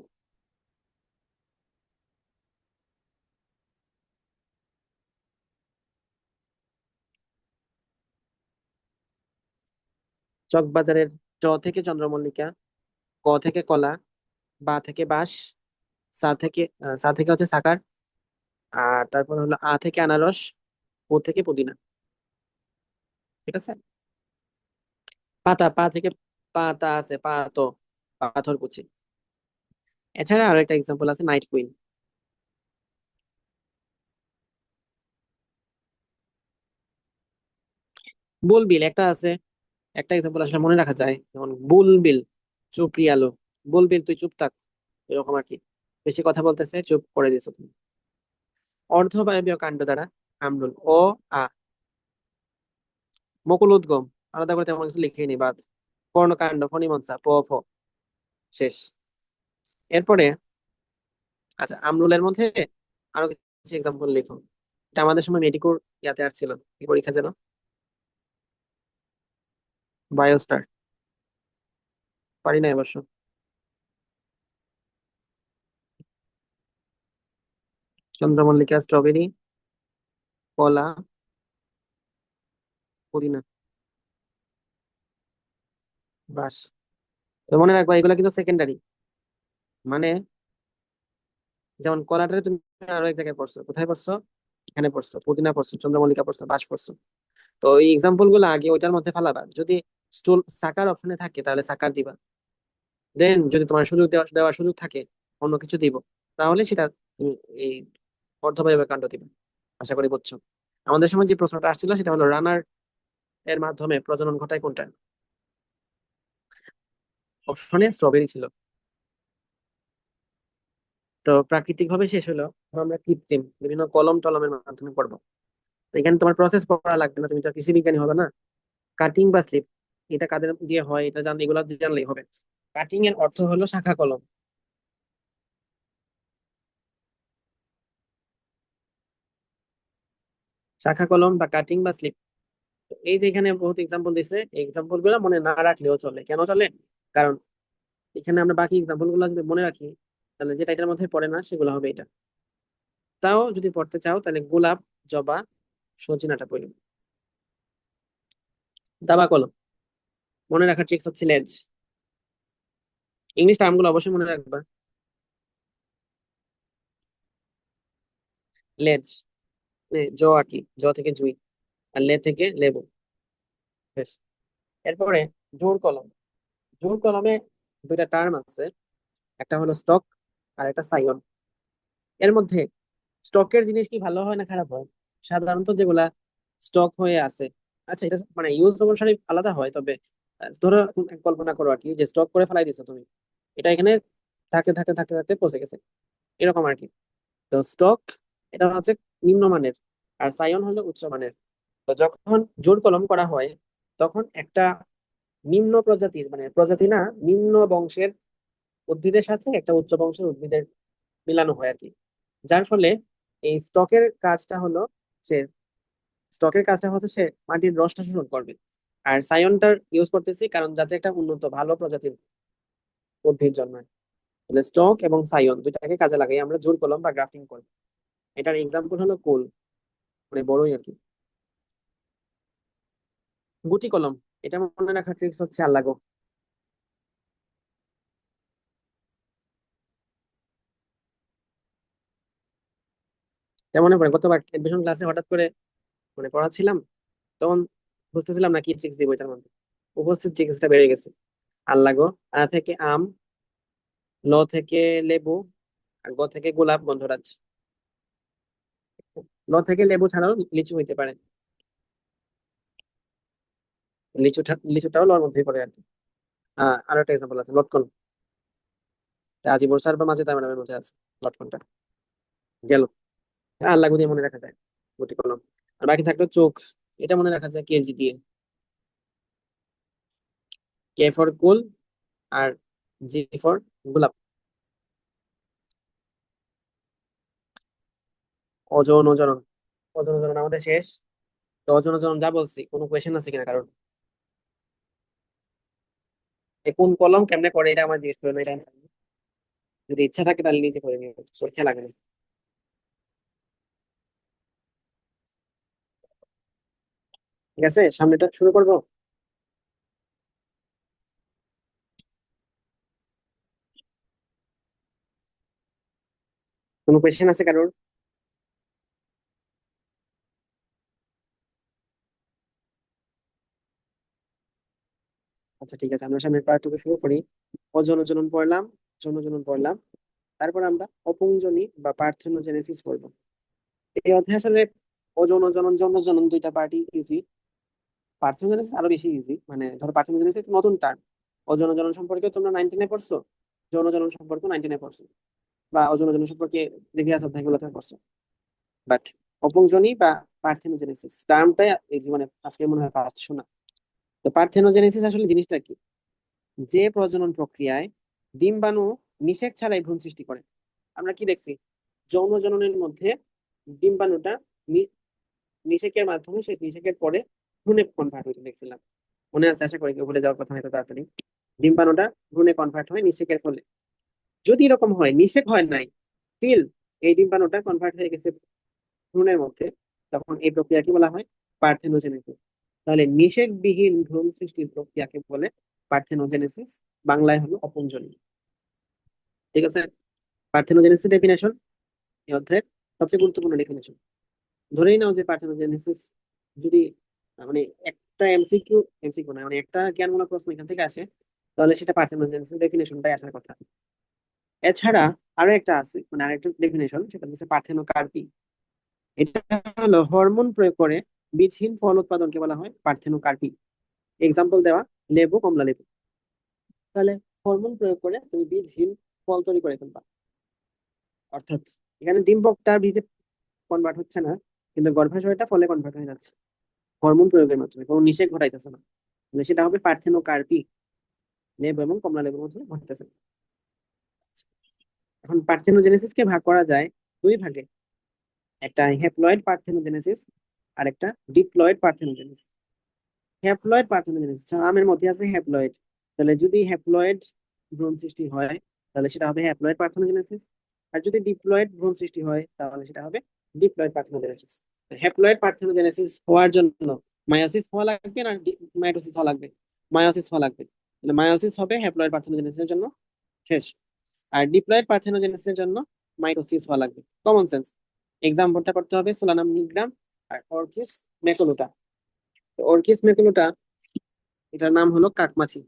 চকবাজারের চ থেকে চন্দ্রমল্লিকা, ক থেকে কলা, বা থেকে বাঁশ, সা থেকে হচ্ছে সাকার, আর তারপর হলো আ থেকে আনারস, ও থেকে পুদিনা। ঠিক আছে। পাতা, পা থেকে পাতা আছে, পাতো, পাথর কুচি। এছাড়া আরো একটা এক্সাম্পল আছে নাইট কুইন। বুলবিল একটা আছে, একটা এক্সাম্পল আসলে মনে রাখা যায়, যেমন বুলবিল, চুপ রিয়ালো, বুলবিল তুই চুপ থাক, এরকম আর কি। বেশি কথা বলতেছে, চুপ করে দিছো তুমি। অর্ধবায়বীয় কাণ্ড দ্বারা কামরুল, ও আ। মুকুল উদ্গম, আলাদা করে তেমন কিছু লিখে নি, বাদ। কর্ণকাণ্ড, ফণিমনসা, প ফ। শেষ। এরপরে আচ্ছা, আমরুলের মধ্যে আরো কিছু এক্সাম্পল লিখো। এটা আমাদের সময় মেডিকোর ইয়াতে আসছিল, কি পরীক্ষা যেন, বায়োস্টার, পারি না অবশ্য। চন্দ্রমল্লিকা, স্ট্রবেরি, কলা, পুদিনা, বাস। তো মনে রাখবা এগুলো কিন্তু সেকেন্ডারি, মানে যেমন কলাটারে তুমি আরো এক জায়গায় পড়ছো, কোথায় পড়ছো? এখানে পড়ছো, পুদিনা পড়ছো, চন্দ্রমল্লিকা পড়ছো, বাস পড়ছো। তো এই এক্সাম্পল গুলো আগে ওইটার মধ্যে ফালাবা, যদি স্টুল সাকার অপশনে থাকে তাহলে সাকার দিবা, দেন যদি তোমার সুযোগ দেওয়ার সুযোগ থাকে অন্য কিছু দিব, তাহলে সেটা তুমি এই অর্ধবায়ু কাণ্ড দিবে। আশা করি বুঝছো। আমাদের সময় যে প্রশ্নটা আসছিল সেটা হলো রানার এর মাধ্যমে প্রজনন ঘটায় কোনটা, অপশনে স্ট্রবেরি ছিল। তো প্রাকৃতিক ভাবে শেষ হলো, এখন আমরা কৃত্রিম বিভিন্ন কলম টলমের মাধ্যমে পড়বো। তো এখানে তোমার প্রসেস পড়া লাগবে না, তুমি তো আর কৃষি বিজ্ঞানী হবে না। কাটিং বা স্লিপ, এটা কাদের দিয়ে হয় এটা জানলে, এগুলো জানলেই হবে। কাটিং এর অর্থ হলো শাখা কলম। শাখা কলম বা কাটিং বা স্লিপ। এই যে এখানে বহুত এক্সাম্পল দিছে, এই এক্সাম্পল গুলো মনে না রাখলেও চলে। কেন চলে? কারণ এখানে আমরা বাকি এক্সাম্পল গুলো যদি মনে রাখি, তাহলে যেটা এটার মধ্যে পড়ে না সেগুলো হবে এটা। তাও যদি পড়তে চাও তাহলে গোলাপ, জবা, সজিনাটা পড়ি। দাবা কলম, মনে রাখার ট্রিক্স হচ্ছে লেজ। ইংলিশ টার্মগুলো অবশ্যই মনে রাখবা। লেজ, জ আর কি, জ থেকে জুই, আর লে থেকে লেবু। বেশ। এরপরে জোড় কলম। জোড় কলমে দুইটা টার্ম আছে, একটা হলো স্টক আর একটা সাইন। এর মধ্যে স্টকের জিনিস কি ভালো হয় না খারাপ হয়? সাধারণত যেগুলা স্টক হয়ে আছে, আচ্ছা এটা মানে ইউজ অনুসারে আলাদা হয়, তবে ধরো কল্পনা করো আর কি, যে স্টক করে ফেলাই দিছো তুমি, এটা এখানে থাকতে থাকতে থাকতে থাকতে পচে গেছে, এরকম আর কি। তো স্টক এটা হচ্ছে নিম্নমানের, আর সাইন হলো উচ্চমানের। তো যখন জোড় কলম করা হয়, তখন একটা নিম্ন প্রজাতির, মানে প্রজাতি না, নিম্ন বংশের উদ্ভিদের সাথে একটা উচ্চ বংশের উদ্ভিদের মিলানো হয় আর কি। যার ফলে এই স্টকের কাজটা হচ্ছে সে মাটির রসটা শোষণ করবে। আর সায়নটার ইউজ করতেছি কারণ যাতে একটা উন্নত ভালো প্রজাতির উদ্ভিদ জন্মায়। তাহলে স্টক এবং সায়ন দুইটাকে কাজে লাগাই আমরা জোড় কলম বা গ্রাফটিং করি। এটার এক্সাম্পল হলো কুল, মানে বড়ই আর কি। গুটি কলম, এটা মনে রাখার ট্রিক্স হচ্ছে আল্লাহ গো। এটা মনে পড়ে গতবার এডমিশন ক্লাসে হঠাৎ করে মানে পড়াচ্ছিলাম, তখন বুঝতেছিলাম না কি ট্রিক্স দিব এটার মধ্যে, উপস্থিত ট্রিক্সটা বেড়ে গেছে। আল্লাহ গো। আ থেকে আম, ল থেকে লেবু, আর গ থেকে গোলাপ গন্ধরাজ। ল থেকে লেবু ছাড়াও লিচু হইতে পারে, লিচুটাও লর মধ্যেই পড়ে আর কি। আরো একটা এক্সাম্পল আছে লটকন, এটা আজিবর স্যার বা মাজেদা ম্যাডামের মধ্যে আছে লটকনটা। গেল। আল্লাহ দিয়ে মনে রাখা যায় গুটি কলম। আর বাকি থাকলো চোখ, এটা মনে রাখা যায় কেজি দিয়ে। K for cool, R G for গোলাপ। ওজন ওজন, ওজন ওজন আমাদের শেষ। তো ওজন ওজন যা বলছি, কোনো কোয়েশ্চেন আছে কিনা কারণ? এই কোন কলম কেমনে করে এটা আমার জিজ্ঞেস করেন, এটা আমি জানি না। যদি ইচ্ছা থাকে তাহলে নিজে করে নিয়ে পরীক্ষা লাগে না। ঠিক আছে, সামনেটা শুরু করবো। কোনো কোয়েশ্চেন আছে কারোর? আচ্ছা ঠিক আছে, আমরা সামনের পার্টটুকু শুরু করি। অজন জনন পড়লাম, জন জনন পড়লাম, তারপর আমরা অপুংজনি বা পার্থেনোজেনেসিস পড়বো। এই অধ্যায় আসলে অজন জনন জন জনন দুইটা পার্টি ইজি, পার্থেনোজেনেসিস আরো বেশি ইজি। মানে ধরো পার্থেনোজেনেসিস একটা নতুন টার্ম, অজন জনন সম্পর্কে তোমরা 19-এ পড়ছো, যৌন জনন সম্পর্কে 19-এ পড়ছো, বা অজন জনন সম্পর্কে প্রিভিয়াস অধ্যায়গুলোতে পড়ছো। বাট অপুংজনি বা পার্থেনোজেনেসিস টার্মটা এই জীবনে আজকে মনে হয় ফার্স্ট শোনা। তো পার্থেনোজেনেসিস আসলে জিনিসটা কি? যে প্রজনন প্রক্রিয়ায় ডিম্বাণু নিষেক ছাড়াই ভ্রূণ সৃষ্টি করে। আমরা কি দেখছি, যৌন জননের মধ্যে ডিম্বাণুটা নিষেকের মাধ্যমে, সেই নিষেকের পরে ভ্রূণে কনভার্ট হইতে দেখছিলাম। মনে আছে? আশা করি কেউ ভুলে যাওয়ার কথা হয়তো তাড়াতাড়ি। ডিম্বাণুটা ভ্রূণে কনভার্ট হয় নিষেকের ফলে। যদি এরকম হয়, নিষেক হয় নাই, স্টিল এই ডিম্বাণুটা কনভার্ট হয়ে গেছে ভ্রূণের মধ্যে, তখন এই প্রক্রিয়াকে বলা হয় পার্থেনোজেনেসিস। তাহলে নিষেকবিহীন ভ্রূণ সৃষ্টির প্রক্রিয়াকে বলে পার্থেনোজেনেসিস, বাংলায় হলো অপুংজনি। ঠিক আছে, পার্থেনোজেনেসিস ডেফিনেশন এই অধ্যায়ের সবচেয়ে গুরুত্বপূর্ণ ডেফিনেশন। ধরেই নাও যে পার্থেনোজেনেসিস যদি মানে একটা এমসিকিউ না, মানে একটা জ্ঞানমূলক প্রশ্ন এখান থেকে আসে, তাহলে সেটা পার্থেনোজেনেসিস ডেফিনেশনটাই আসার কথা। এছাড়া আরো একটা আছে, মানে আরেকটা ডেফিনেশন, সেটা হচ্ছে পার্থেনোকার্পি। এটা হলো হরমোন প্রয়োগ করে বীজহীন ফল উৎপাদনকে বলা হয় পার্থেনোকার্পি। এক্সাম্পল দেওয়া, লেবু, কমলা লেবু। তাহলে হরমোন প্রয়োগ করে তুমি বীজহীন ফল তৈরি করে ফেলবা, অর্থাৎ এখানে ডিম্বকটা বীজে কনভার্ট হচ্ছে না, কিন্তু গর্ভাশয়টা ফলে কনভার্ট হয়ে যাচ্ছে হরমোন প্রয়োগের মাধ্যমে, কোনো নিষেক ঘটাইতেছে না। তাহলে সেটা হবে পার্থেনোকার্পি, লেবু এবং কমলা লেবুর মধ্যে ঘটতেছে। এখন পার্থেনোজেনেসিস কে ভাগ করা যায় দুই ভাগে, একটা হ্যাপ্লয়েড পার্থেনোজেনেসিস আর একটা ডিপ্লয়েড পার্থেনোজেনেসিস। হ্যাপ্লয়েড পার্থেনোজেনেসিস আমের মধ্যে আছে হ্যাপ্লয়েড, তাহলে যদি হ্যাপ্লয়েড ভ্রূণ সৃষ্টি হয় তাহলে সেটা হবে হ্যাপ্লয়েড পার্থেনোজেনেসিস। আর যদি ডিপ্লয়েড ভ্রূণ সৃষ্টি হয় তাহলে সেটা হবে ডিপ্লয়েড পার্থেনোজেনেসিস। হ্যাপ্লয়েড পার্থেনোজেনেসিস হওয়ার জন্য মায়োসিস হওয়া লাগবে না মাইটোসিস হওয়া লাগবে? মায়োসিস হওয়া লাগবে। তাহলে মায়োসিস হবে হ্যাপ্লয়েড পার্থেনোজেনেসিসের জন্য শেষ। আর ডিপ্লয়েড পার্থেনোজেনেসিসের জন্য মাইটোসিস হওয়া লাগবে। Common sense. এক্সাম্পলটা করতে হবে সোলানাম নিগ্রাম আর অর্কিস মেকুলুটা। তো অর্কিস মেকুলুটা এটার নাম হলো কাকমাছি।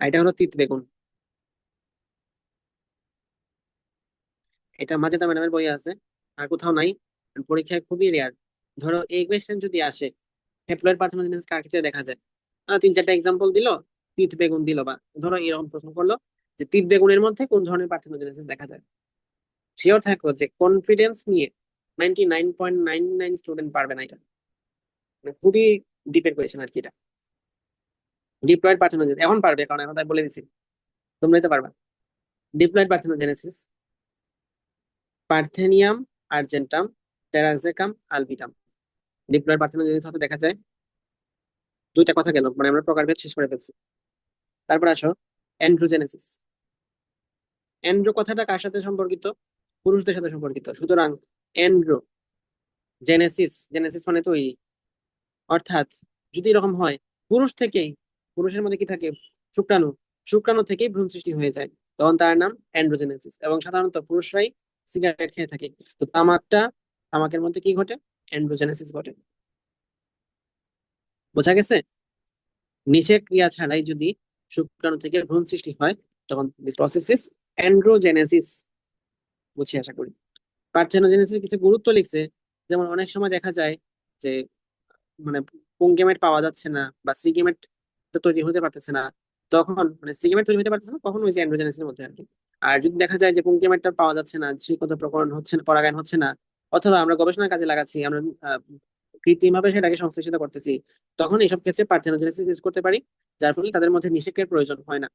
আর এটা হলো তিত বেগুন। এটা মাজেদা ম্যাডামের বইয়ে আছে, আর কোথাও নাই। পরীক্ষায় খুবই রেয়ার। ধরো এই কোয়েশ্চেন যদি আসে, হ্যাপ্লয়েড পার্থেনোজেনেসিস কার ক্ষেত্রে দেখা যায়, তিন চারটা এক্সাম্পল দিল, তিত বেগুন দিল, বা ধরো এরকম প্রশ্ন করলো যে তিত বেগুনের মধ্যে কোন ধরনের পার্থেনোজেনেসিস দেখা যায়, শিওর থাকো যে কনফিডেন্স নিয়ে 99.99 স্টুডেন্ট পারবে না এটা। মানে খুবই ডিপেন্ড কোয়েশ্চেন আর কি এটা। ডিপ্লয়েড পার্থেনোজেনেসিস এখন পারবে, কারণ এখন তাই বলে দিছি, তোমরাই তো পারবা। Diploid parthenogenesis, Parthenium argentatum Taraxacum albidum. Diploid parthenogenesis হতে দেখা যায়। দুইটা কথা গেল, মানে আমরা প্রকারভেদ শেষ করে ফেলছি। তারপর আসো অ্যান্ড্রোজেনেসিস। অ্যান্ড্রো কথাটা কার সাথে সম্পর্কিত? পুরুষদের সাথে সম্পর্কিত। সুতরাং অ্যান্ড্রো জেনেসিস, জেনেসিস মানে তৈরি। অর্থাৎ যদি এরকম হয় পুরুষ থেকেই, পুরুষের মধ্যে কি থাকে? শুক্রাণু। শুক্রাণু থেকেই ভ্রূণ সৃষ্টি হয়ে যায়, তখন তার নাম অ্যান্ড্রোজেনেসিস। এবং সাধারণত পুরুষরাই সিগারেট খেয়ে থাকে, তো তামাকের মধ্যে কি ঘটে? অ্যান্ড্রোজেনেসিস ঘটে। বোঝা গেছে? নিষেক ক্রিয়া ছাড়াই যদি শুক্রাণু থেকে ভ্রূণ সৃষ্টি হয়, তখন দিস প্রসেস ইজ অ্যান্ড্রোজেনেসিস। বুঝি আশা করি। পার্থেনোজেনেসিস কিছু গুরুত্ব লিখছে, যেমন অনেক সময় দেখা যায় যে মানে পুংগেমেট পাওয়া যাচ্ছে না, বা সি গেমেট তৈরি হতে পারতেছে না, তখন মানে সি গেমেট তৈরি হতে পারতেছে না, তখন ওই যে অ্যান্ড্রোজেনেসিসের মধ্যে আর কি। আর যদি দেখা যায় যে পুংগেমেটটা পাওয়া যাচ্ছে না, শিকত প্রকরণ হচ্ছে না, পরাগায়ন হচ্ছে না, অথবা আমরা গবেষণার কাজে লাগাচ্ছি, আমরা কৃত্রিম ভাবে সেটাকে সংশ্লেষিত করতেছি, তখন এইসব ক্ষেত্রে পার্থেনোজেনেসিস ইউজ করতে পারি, যার ফলে তাদের মধ্যে নিষেকের প্রয়োজন হয় না।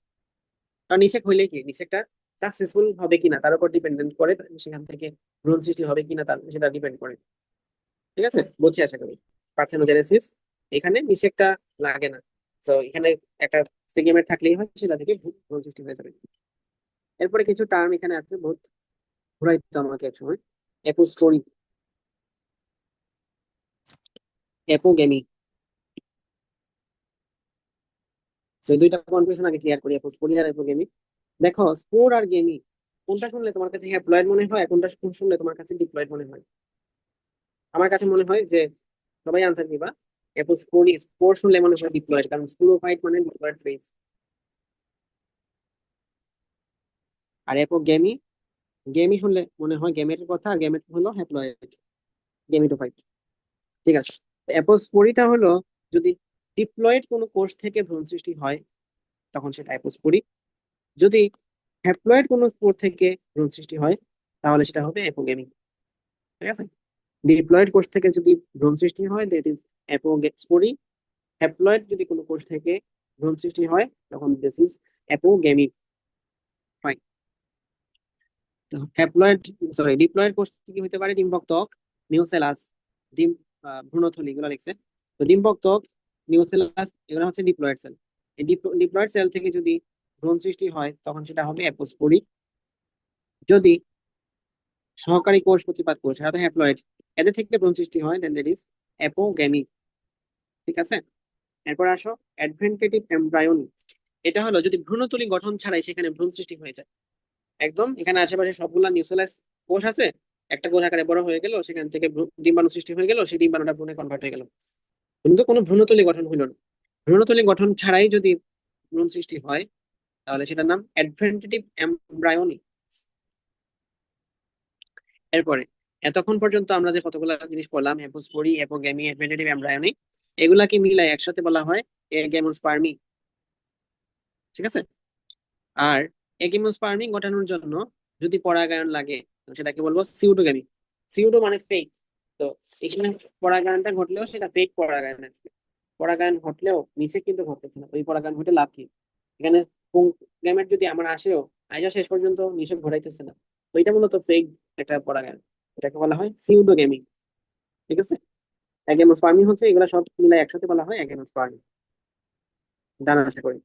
কারণ নিষেক হইলে কি, নিষেকটা সাকসেসফুল হবে কিনা তার উপর ডিপেন্ডেন্ট করে, সেখান থেকে ভ্রূণ সৃষ্টি হবে কিনা তার সেটা ডিপেন্ড করে। ঠিক আছে, বুঝছি আশা করি। পার্থেনোজেনেসিস, এখানে নিষেকটা লাগে না। তো এখানে একটা সেগমেন্ট থাকলেই হয়, সেটা থেকে ভ্রূণ সৃষ্টি হয়ে যাবে। এরপরে কিছু টার্ম এখানে আছে, বহুত ঘুরাইতো আমাকে এক সময়। এপোস্পোরি, অ্যাপোগেমি। তো এই দুইটা কনফিউশন আগে ক্লিয়ার করি, এপোস্পোরি আর অ্যাপোগেমি। দেখো স্পোর আর গেমি, কোনটা শুনলে তোমার কাছে হ্যাপ্লয়েড মনে হয়, আর কোনটা শুনলে তোমার কাছে ডিপ্লয়েড মনে হয়? আমার কাছে মনে হয় যে, সবাই আনসার দিবা, এপোস্পোরি, স্পোর শুনলে মনে হয় ডিপ্লয়েড, কারণ স্পোরোফাইট মানে ডিপ্লয়েড ফেজ। আর অ্যাপোগেমি, গেমি শুনলে মনে হয় গেমেটের কথা, আর গেমেট হলো হ্যাপ্লয়েড, গেমিটোফাইট। ঠিক আছে। অ্যাপোস্পোরিটা হলো যদি ডিপ্লয়েড কোনো কোষ থেকে ভ্রূণ সৃষ্টি হয়, তখন সেটা অ্যাপোস্পোরি। যদি হ্যাপ্লয়েড কোনো স্পোর থেকে ভ্রূণ সৃষ্টি হয়, তাহলে সেটা হবে অ্যাপোগেমি। ঠিক আছে। ডিপ্লয়েড কোষ থেকে যদি ভ্রূণ সৃষ্টি হয়, দ্যাট ইজ অ্যাপোস্পোরি। হ্যাপ্লয়েড যদি কোনো কোষ থেকে ভ্রূণ সৃষ্টি হয়, তখন দিস ইজ অ্যাপোগেমি। ফাইন। তো হ্যাপ্লয়েড, সরি, ডিপ্লয়েড কোষ কি হতে পারে? ডিম্বক ত্বক, নিউসেলাস, ডিম, ভ্রূণথলি, এগুলো লিখছে। তো ডিম্বক ত্বক, নিউসেলাস, এগুলো হচ্ছে ডিপ্লয়েড সেল। এই ডিপ্লয়েড সেল থেকে যদি ভ্রূণ সৃষ্টি হয়, তখন সেটা হবে অ্যাপোস্পোরি। যদি সহকারী কোষ, প্রতিপাদ কোষ, এরা তো হ্যাপ্লয়েড, এদের থেকে ভ্রূণ সৃষ্টি হয়, দেন দ্যাট ইজ অ্যাপোগেমি। ঠিক আছে। এরপর আসো অ্যাডভেন্টেটিভ এমব্রায়োনি। এটা হলো যদি ভ্রূণথলি গঠন ছাড়াই সেখানে ভ্রূণ সৃষ্টি হয়ে যায়। একদম এখানে আশেপাশে সবগুলা নিউক্লিয়াস কোষ আছে, একটা কোষ আকারে বড় হয়ে গেল, সেখান থেকে ডিম্বাণু সৃষ্টি হয়ে গেল, সেই ডিম্বাণুটা ভ্রূণে কনভার্ট হয়ে গেল, কিন্তু কোনো ভ্রূণতলী গঠন হইল না। ভ্রূণতলী গঠন ছাড়াই যদি ভ্রূণ সৃষ্টি হয়, তাহলে সেটার নাম অ্যাডভেন্টেটিভ এমব্রায়োনি। এরপরে এতক্ষণ পর্যন্ত আমরা যে কতগুলা জিনিস পড়লাম, হ্যাপ্লোস্পোরি, অ্যাপোগেমি, অ্যাডভেন্টেটিভ এমব্রায়োনি, এগুলাকে মিলাই একসাথে বলা হয় এগেমোস্পার্মি। ঠিক আছে। আর এগেমোস্পার্মি ঘটানোর জন্য যদি পরাগায়ন লাগে, তো সেটাকে বলবো সিউডোগেমি। সিউডো মানে ফেক। তো এখানে পরাগায়নটা ঘটলেও সেটা ফেক পরাগায়ন আসবে। পরাগায়ন ঘটলেও নিচে কিন্তু ঘটতেছে না, ওই পরাগায়ন ঘটে লাভ কি? এখানে গ্যামেট যদি আমার আসেও, আইসা শেষ পর্যন্ত নিষেক ঘটাইতেছে না, তো এটা মূলত ফেক একটা পরাগায়ন। এটাকে বলা হয় সিউডোগেমি। ঠিক আছে। এগেমোস্পার্মি হচ্ছে, এগুলা সব মিলে একসাথে বলা হয় এগেমোস্পার্মি। জানা আশা করি।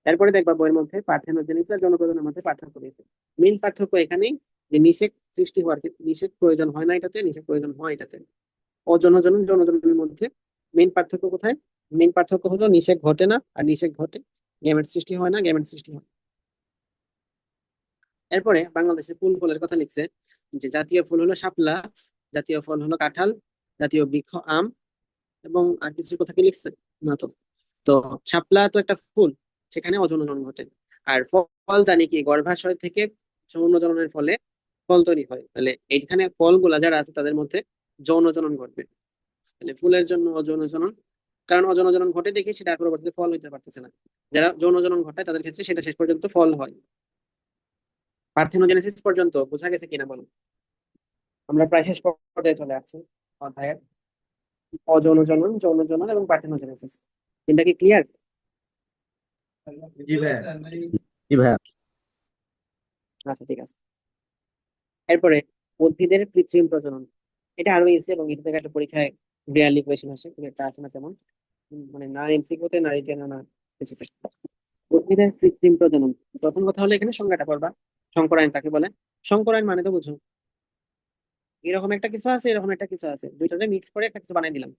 এরপরে দেখবা বইয়ের মধ্যে পার্থেনোজেনিস আর জনপ্রজনের মধ্যে পার্থক্য দিয়েছে। মেইন পার্থক্য এখানেই, যে নিষেক সৃষ্টি হওয়ার ক্ষেত্রে নিষেক প্রয়োজন হয় না এটাতে, নিষেক প্রয়োজন হয় এটাতে। অজনজন, জনজনের মধ্যে মেইন পার্থক্য কোথায়? মেইন পার্থক্য হলো নিষেক ঘটে না আর নিষেক ঘটে, গ্যামেট সৃষ্টি হয় না, গ্যামেট সৃষ্টি হয়। এরপরে বাংলাদেশে ফুল ফলের কথা লিখছে, যে জাতীয় ফুল হলো শাপলা, জাতীয় ফল হলো কাঁঠাল, জাতীয় বৃক্ষ আম, এবং আর কিছু কথা কি লিখছে না তো। তো শাপলা তো একটা ফুল, সেখানে অযৌন ঘটে। আর ফল জানি কি, গর্ভাশয় থেকে যৌন জননের ফলে ফল তৈরি হয়, তাহলে এইখানে ফলগুলা যারা আছে তাদের মধ্যে যৌন জনন ঘটবে। তাহলে ফুলের জন্য অযৌন জনন, কারণ অযৌন জনন ঘটে দেখে সেটা আর পরবর্তীতে ফল হইতে পারতেছে না। যারা যৌন জনন ঘটায় তাদের ক্ষেত্রে সেটা শেষ পর্যন্ত ফল হয়। পার্থেনোজেনেসিস পর্যন্ত বোঝা গেছে কিনা বলো? আমরা প্রায় শেষ পর্যায়ে চলে আসছি অধ্যায়ের। অযৌন জনন, যৌন জনন এবং পার্থেনোজেনেসিস, তিনটা কি ক্লিয়ার? জি ভাইয়া। জি ভাইয়া। আচ্ছা, ঠিক আছে। এরপরে উদ্ভিদের কৃত্রিম প্রজনন, এটা আরো ইজি এবং এটা থেকে একটা পরীক্ষায় রিয়ালি কোয়েশ্চেন আসে, খুব একটা আসে না তেমন। মানে না এমসিকিউতে না রিটেন না কিছুতে। উদ্ভিদের কৃত্রিম প্রজনন, প্রথম কথা হলো এখানে সংজ্ঞাটা করবা, সংকরায়ন কাকে বলে। সংকরায়ন মানে তো বুঝো, এরকম একটা কিছু আছে, এরকম একটা কিছু আছে, দুইটাকে মিক্স করে একটা কিছু বানাই দিলাম,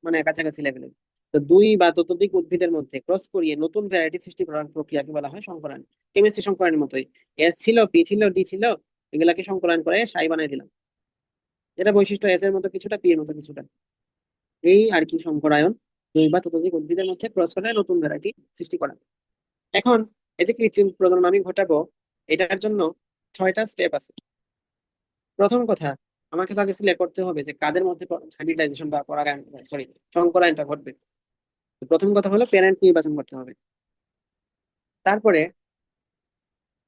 মানে কাছাকাছি লেভেলের। তো দুই বা ততোধিক উদ্ভিদের মধ্যে ক্রস করিয়ে নতুন ভ্যারাইটি সৃষ্টি করার প্রক্রিয়াকে বলা হয় সংকরায়ন। কেমিস্ট্রি সংকরায়নের মতোই, এস ছিল, পি ছিল, ডি ছিল, এগুলাকে সংকরায়ন করে সাই বানাই দিলাম। এটা বৈশিষ্ট্য এস এর মতো কিছুটা, পি এর মতো কিছুটা, এই আর কি সংকরায়ন। দুই বা ততোধিক উদ্ভিদের মধ্যে ক্রস করে নতুন ভ্যারাইটি সৃষ্টি করা। এখন এই যে কৃত্রিম প্রজনন আমি ঘটাবো, এটার জন্য 6টা স্টেপ আছে। প্রথম কথা, আমাকে তো আগে সিলেক্ট করতে হবে যে কাদের মধ্যে হাইব্রিডাইজেশন বা পরাগায়ন, সরি, সংকরায়নটা ঘটবে। তো প্রথম কথা হলো প্যারেন্ট নির্বাচন করতে হবে। তারপরে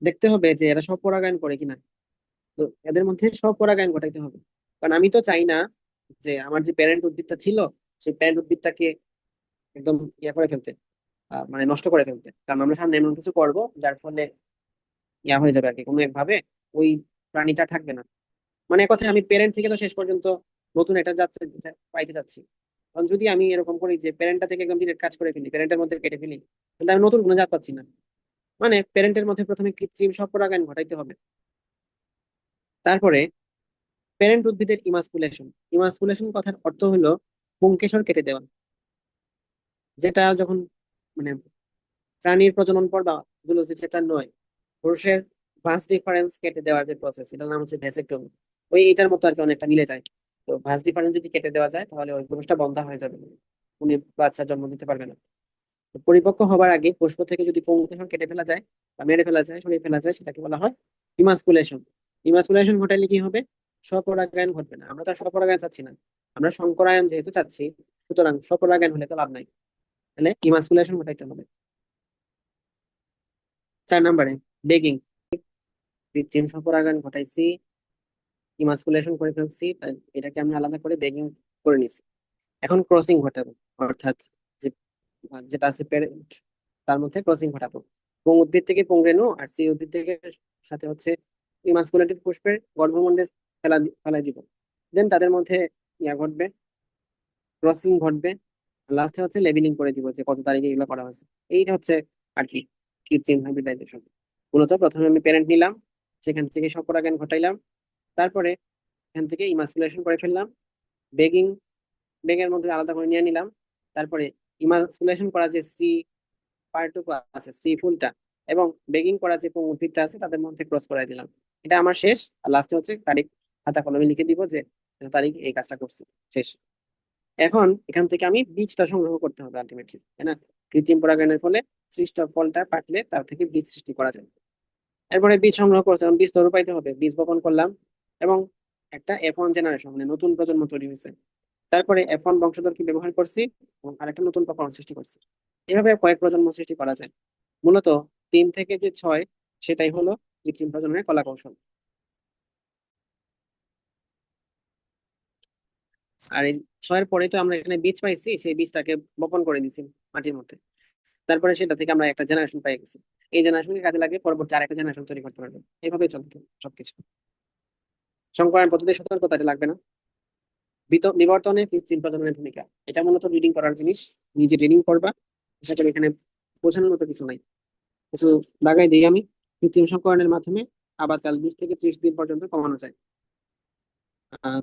দেখতে হবে যে এরা সব পরাগায়ন করে কিনা। তো এদের মধ্যে সব পরাগায়ন ঘটাইতে হবে, কারণ আমি তো চাই না যে আমার যে প্যারেন্ট উদ্ভিদটা ছিল সেই প্যারেন্ট উদ্ভিদটাকে একদম ইয়া করে ফেলতে, মানে নষ্ট করে ফেলতে। কারণ আমরা সামনে এমন কিছু করব যার ফলে ইয়া হয়ে যাবে আর কি, কোনো একভাবে ওই প্রাণীটা থাকবে না। মানে এক কথায় আমি প্যারেন্ট থেকে তো শেষ পর্যন্ত নতুন একটা জাত পাইতে যাচ্ছি। কারণ যদি আমি এরকম করি যে প্যারেন্টটা থেকে একদম ডিরেক্ট কাজ করে ফেলি, প্যারেন্টের মধ্যে কেটে ফেলি, তাহলে আমি নতুন কোনো জাত পাচ্ছি না। মানে প্যারেন্টের মধ্যে প্রথমে কৃত্রিম সব পরাগায়ন ঘটাইতে হবে। তারপরে প্যারেন্ট উদ্ভিদের ইমাসকুলেশন। ইমাসকুলেশন কথার অর্থ হলো পুংকেশর কেটে দেওয়া, যেটা যখন মানে প্রাণীর প্রজনন পর্ব বা জুলজি চ্যাপ্টার 9, পুরুষের ভাস ডিফারেন্স কেটে দেওয়ার যে প্রসেস, এটার নাম হচ্ছে ভ্যাসেক্টমি। ওই এটার মতো আর কি, অনেকটা মিলে যায়। তো ভাস ডিফারেন্স যদি কেটে দেওয়া যায় তাহলে ওই পুরুষটা বন্ধা হয়ে যাবে, উনি বাচ্চা জন্ম দিতে পারবে না। তো পরিপক্ক হবার আগে পুষ্প থেকে যদি পুংকেশর কেটে ফেলা যায় বা মেরে ফেলা যায়, সরিয়ে ফেলা যায়, সেটাকে বলা হয় ইমাসকুলেশন। ইমাসকুলেশন ঘটালে কি হবে? স্বপরাগায়ন ঘটবে না। আমরা তো আর স্বপরাগায়ন চাচ্ছি না, আমরা সংকরায়ন যেহেতু চাচ্ছি, সুতরাং স্বপরাগায়ন হলে তো লাভ নাই। তাহলে ইমাসকুলেশন ঘটাইতে হবে। 4 নম্বরে বেগিং। কৃত্রিম স্বপরাগায়ন ঘটাইছি, ইমাসকুলেশন করে ফেলছি, তাই এটাকে আমরা আলাদা করে বেগিং করে নিছি। এখন ক্রসিং ঘটাবো, অর্থাৎ যে যেটা আছে প্যারেন্ট, তার মধ্যে ক্রসিং ঘটাবো। পুং উদ্ভিদ থেকে পুংরেণু আর সি উদ্ভিদ থেকে সাথে হচ্ছে ইমাসকুলেটেড পুষ্পের গর্ভমুণ্ডে ফেলাই দিব। দেন তাদের মধ্যে ইয়া ঘটবে, ক্রসিং ঘটবে। লাস্টে হচ্ছে লেবেলিং করে দিব যে কত তারিখে এগুলো করা হয়েছে। এইটা হচ্ছে আর কি কৃত্রিম হাইব্রিডাইজেশন। মূলত প্রথমে আমি প্যারেন্ট নিলাম, সেখান থেকে স্বপরাগায়ন ঘটাইলাম, তারপরে এখান থেকে ইমাসকুলেশন করে ফেললাম, বেগিং, বেগের মধ্যে আলাদা করে নিয়ে নিলাম, তারপরে ইমাসকুলেশন করা যে স্ত্রী পার্টটুকু আছে, স্ত্রী ফুলটা, এবং বেগিং করা যে উদ্ভিদটা আছে তাদের মধ্যে ক্রস করে দিলাম। এটা আমার শেষ। আর লাস্টে হচ্ছে তারিখ, খাতা কলমে লিখে দিব যে এত তারিখ এই কাজটা করছি, শেষ। এখন এখান থেকে আমি বীজটা সংগ্রহ করতে হবে আলটিমেটলি, তাই না? কৃত্রিম পরাগায়নের ফলে সৃষ্ট ফলটা পাকলে তার থেকে বীজ সৃষ্টি করা যায়। এরপরে বীজ সংগ্রহ করছে, বীজ তো রূপাইতে হবে, বীজ বপন করলাম, এবং একটা F1 জেনারেশন মানে নতুন প্রজন্ম তৈরি হয়েছে। তারপরে F1 বংশধরকে ব্যবহার করছি এবং আরেকটা নতুন প্রকরণ সৃষ্টি করছি। এভাবে কয়েক প্রজন্ম সৃষ্টি করা যায়। মূলত 3 থেকে যে 6, সেটাই হলো কৃত্রিম প্রজননের কলা কৌশল। আর এই 6-এর পরে তো আমরা এখানে বীজ পাইছি, সেই বীজটাকে বপন করে দিছি মাটির মধ্যে। তারপরে সেটা থেকে আমরা একটা জেনারেশন পেয়ে গেছি। এই জেনারেশনকে কাজে লাগিয়ে পরবর্তী আরেকটা জেনারেশন তৈরি করতে পারবো। এইভাবে চলতে সবকিছু। সংকরায়ন পদ্ধতির সতর্কতা, এটা লাগবে না। বিবর্তনে কৃত্রিম প্রজননের ভূমিকা, এটা মূলত রিডিং করার জিনিস, নিজে রিডিং করবা। আশা করি এখানে বোঝানোর মতো কিছু নাই। কিছু দাগাই দিই আমি। কৃত্রিম সংকরণের মাধ্যমে আবাদকাল 20 থেকে 30 দিন পর্যন্ত কমানো যায়।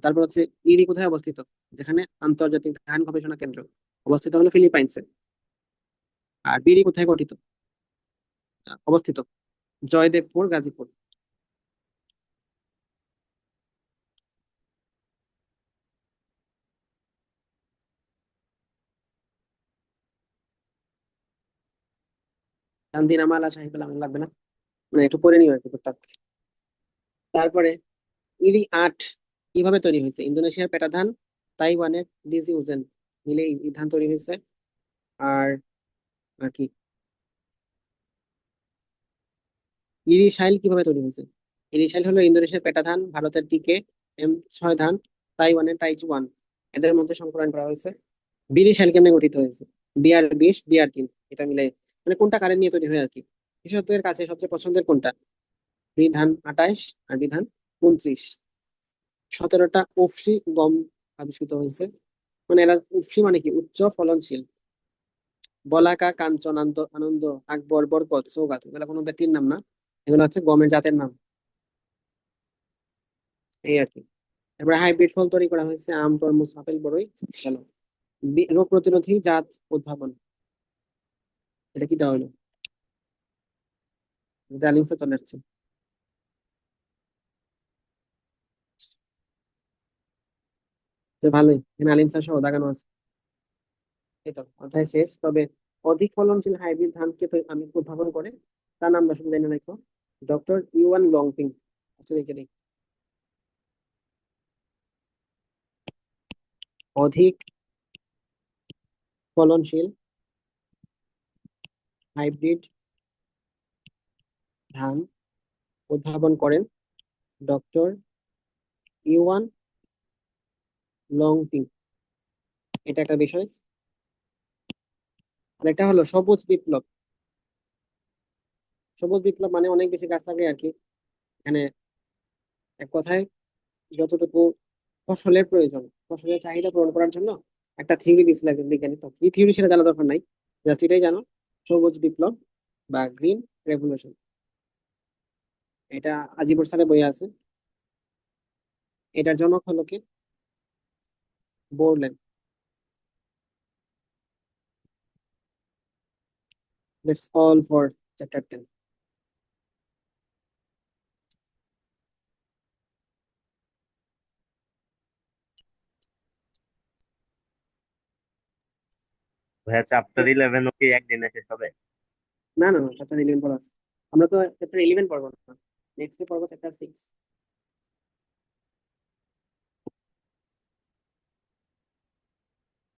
তারপর হচ্ছে ইরি কোথায় অবস্থিত? যেখানে আন্তর্জাতিক ধান গবেষণা কেন্দ্র অবস্থিত হলো ফিলিপাইন্সে। আর বিড়ি কোথায় গঠিত অবস্থিত? জয়দেবপুর, গাজীপুর। তানজিন আমালা সাহেব লাগবে না, মানে একটু পড়ে নিও আর কি টুকটাক। তারপরে ইরি আট কিভাবে তৈরি হয়েছে? ইন্দোনেশিয়ার পেটা ধান, তাইওয়ানের ডিজি উজেন মিলে এই ধান তৈরি হয়েছে। আর আর কি, ইরিশাইল কিভাবে তৈরি হয়েছে? ইরিশাইল হলো ইন্দোনেশিয়ার পেটা ধান, ভারতের টিকে M6 ধান, তাইওয়ানের টাইচুয়ান, এদের মধ্যে সংকলন করা হয়েছে। বিরিশাইল কেমনে গঠিত হয়েছে? BR20 BR3, এটা মিলে মানে কোনটা কারেন্ট নিয়ে তৈরি হয় আর কি। কৃষকদের কাছে সবচেয়ে পছন্দের কোনটা? বিধান 28 আর বিধান 29। 17টা উফশি গম আবিষ্কৃত হয়েছে। মানে এরা, উফশি মানে কি? উচ্চ ফলনশীল। বলাকা, কাঞ্চন, আনন্দ, আকবর, বরকত, সৌগাত, এগুলো কোনো ব্যক্তির নাম না, এগুলো হচ্ছে গমের জাতের নাম। এই আর কি। এবার হাইব্রিড ফল তৈরি করা হয়েছে আম, তরমুজ, আপেল, বড়ই, গেল। রোগ প্রতিরোধী জাত উদ্ভাবন, এটা কি দেওয়া হলো? ডালিমসে চলে আসছে। যে ভালোই, এখানে আলিম চাষ সহ দাগানো আছে। এই তো অধ্যায় শেষ। তবে অধিক ফলনশীল হাইব্রিড ধানকে তো আমি উদ্ভাবন করে, তার নাম শুনে জেনে রাখো, ডক্টর লংপিং। আচ্ছা, লিখে দিই। অধিক ফলনশীল হাইব্রিড ধান উদ্ভাবন করেন ডক্টর ইউয়ান লংপিং। এটা একটা বিষয়। আর এটা হলো সবুজ বিপ্লব। সবুজ বিপ্লব মানে অনেক বেশি গাছ লাগে আর কি। এখানে এক কথায় যতটুকু ফসলের প্রয়োজন, ফসলের চাহিদা পূরণ করার জন্য একটা থিওরি দিয়েছিল একজন বিজ্ঞানী। তো কি থিওরি সেটা জানা দরকার নাই, জাস্ট এটাই জানো, সবুজ বিপ্লব বা গ্রিন রেভলিউশন। এটা আজিবর স্যারের বইয়ে আছে। এটার জনক হলো কি? বোরলেন। That's all for chapter 10। ভাইয়া চ্যাপ্টার 11 কি একদিনে শেষ হবে? না না না, চ্যাপ্টার 11 পড়া আছে। আমরা তো চ্যাপ্টার 11 পড়বো না, নেক্সট পড়বো চ্যাপ্টার 6।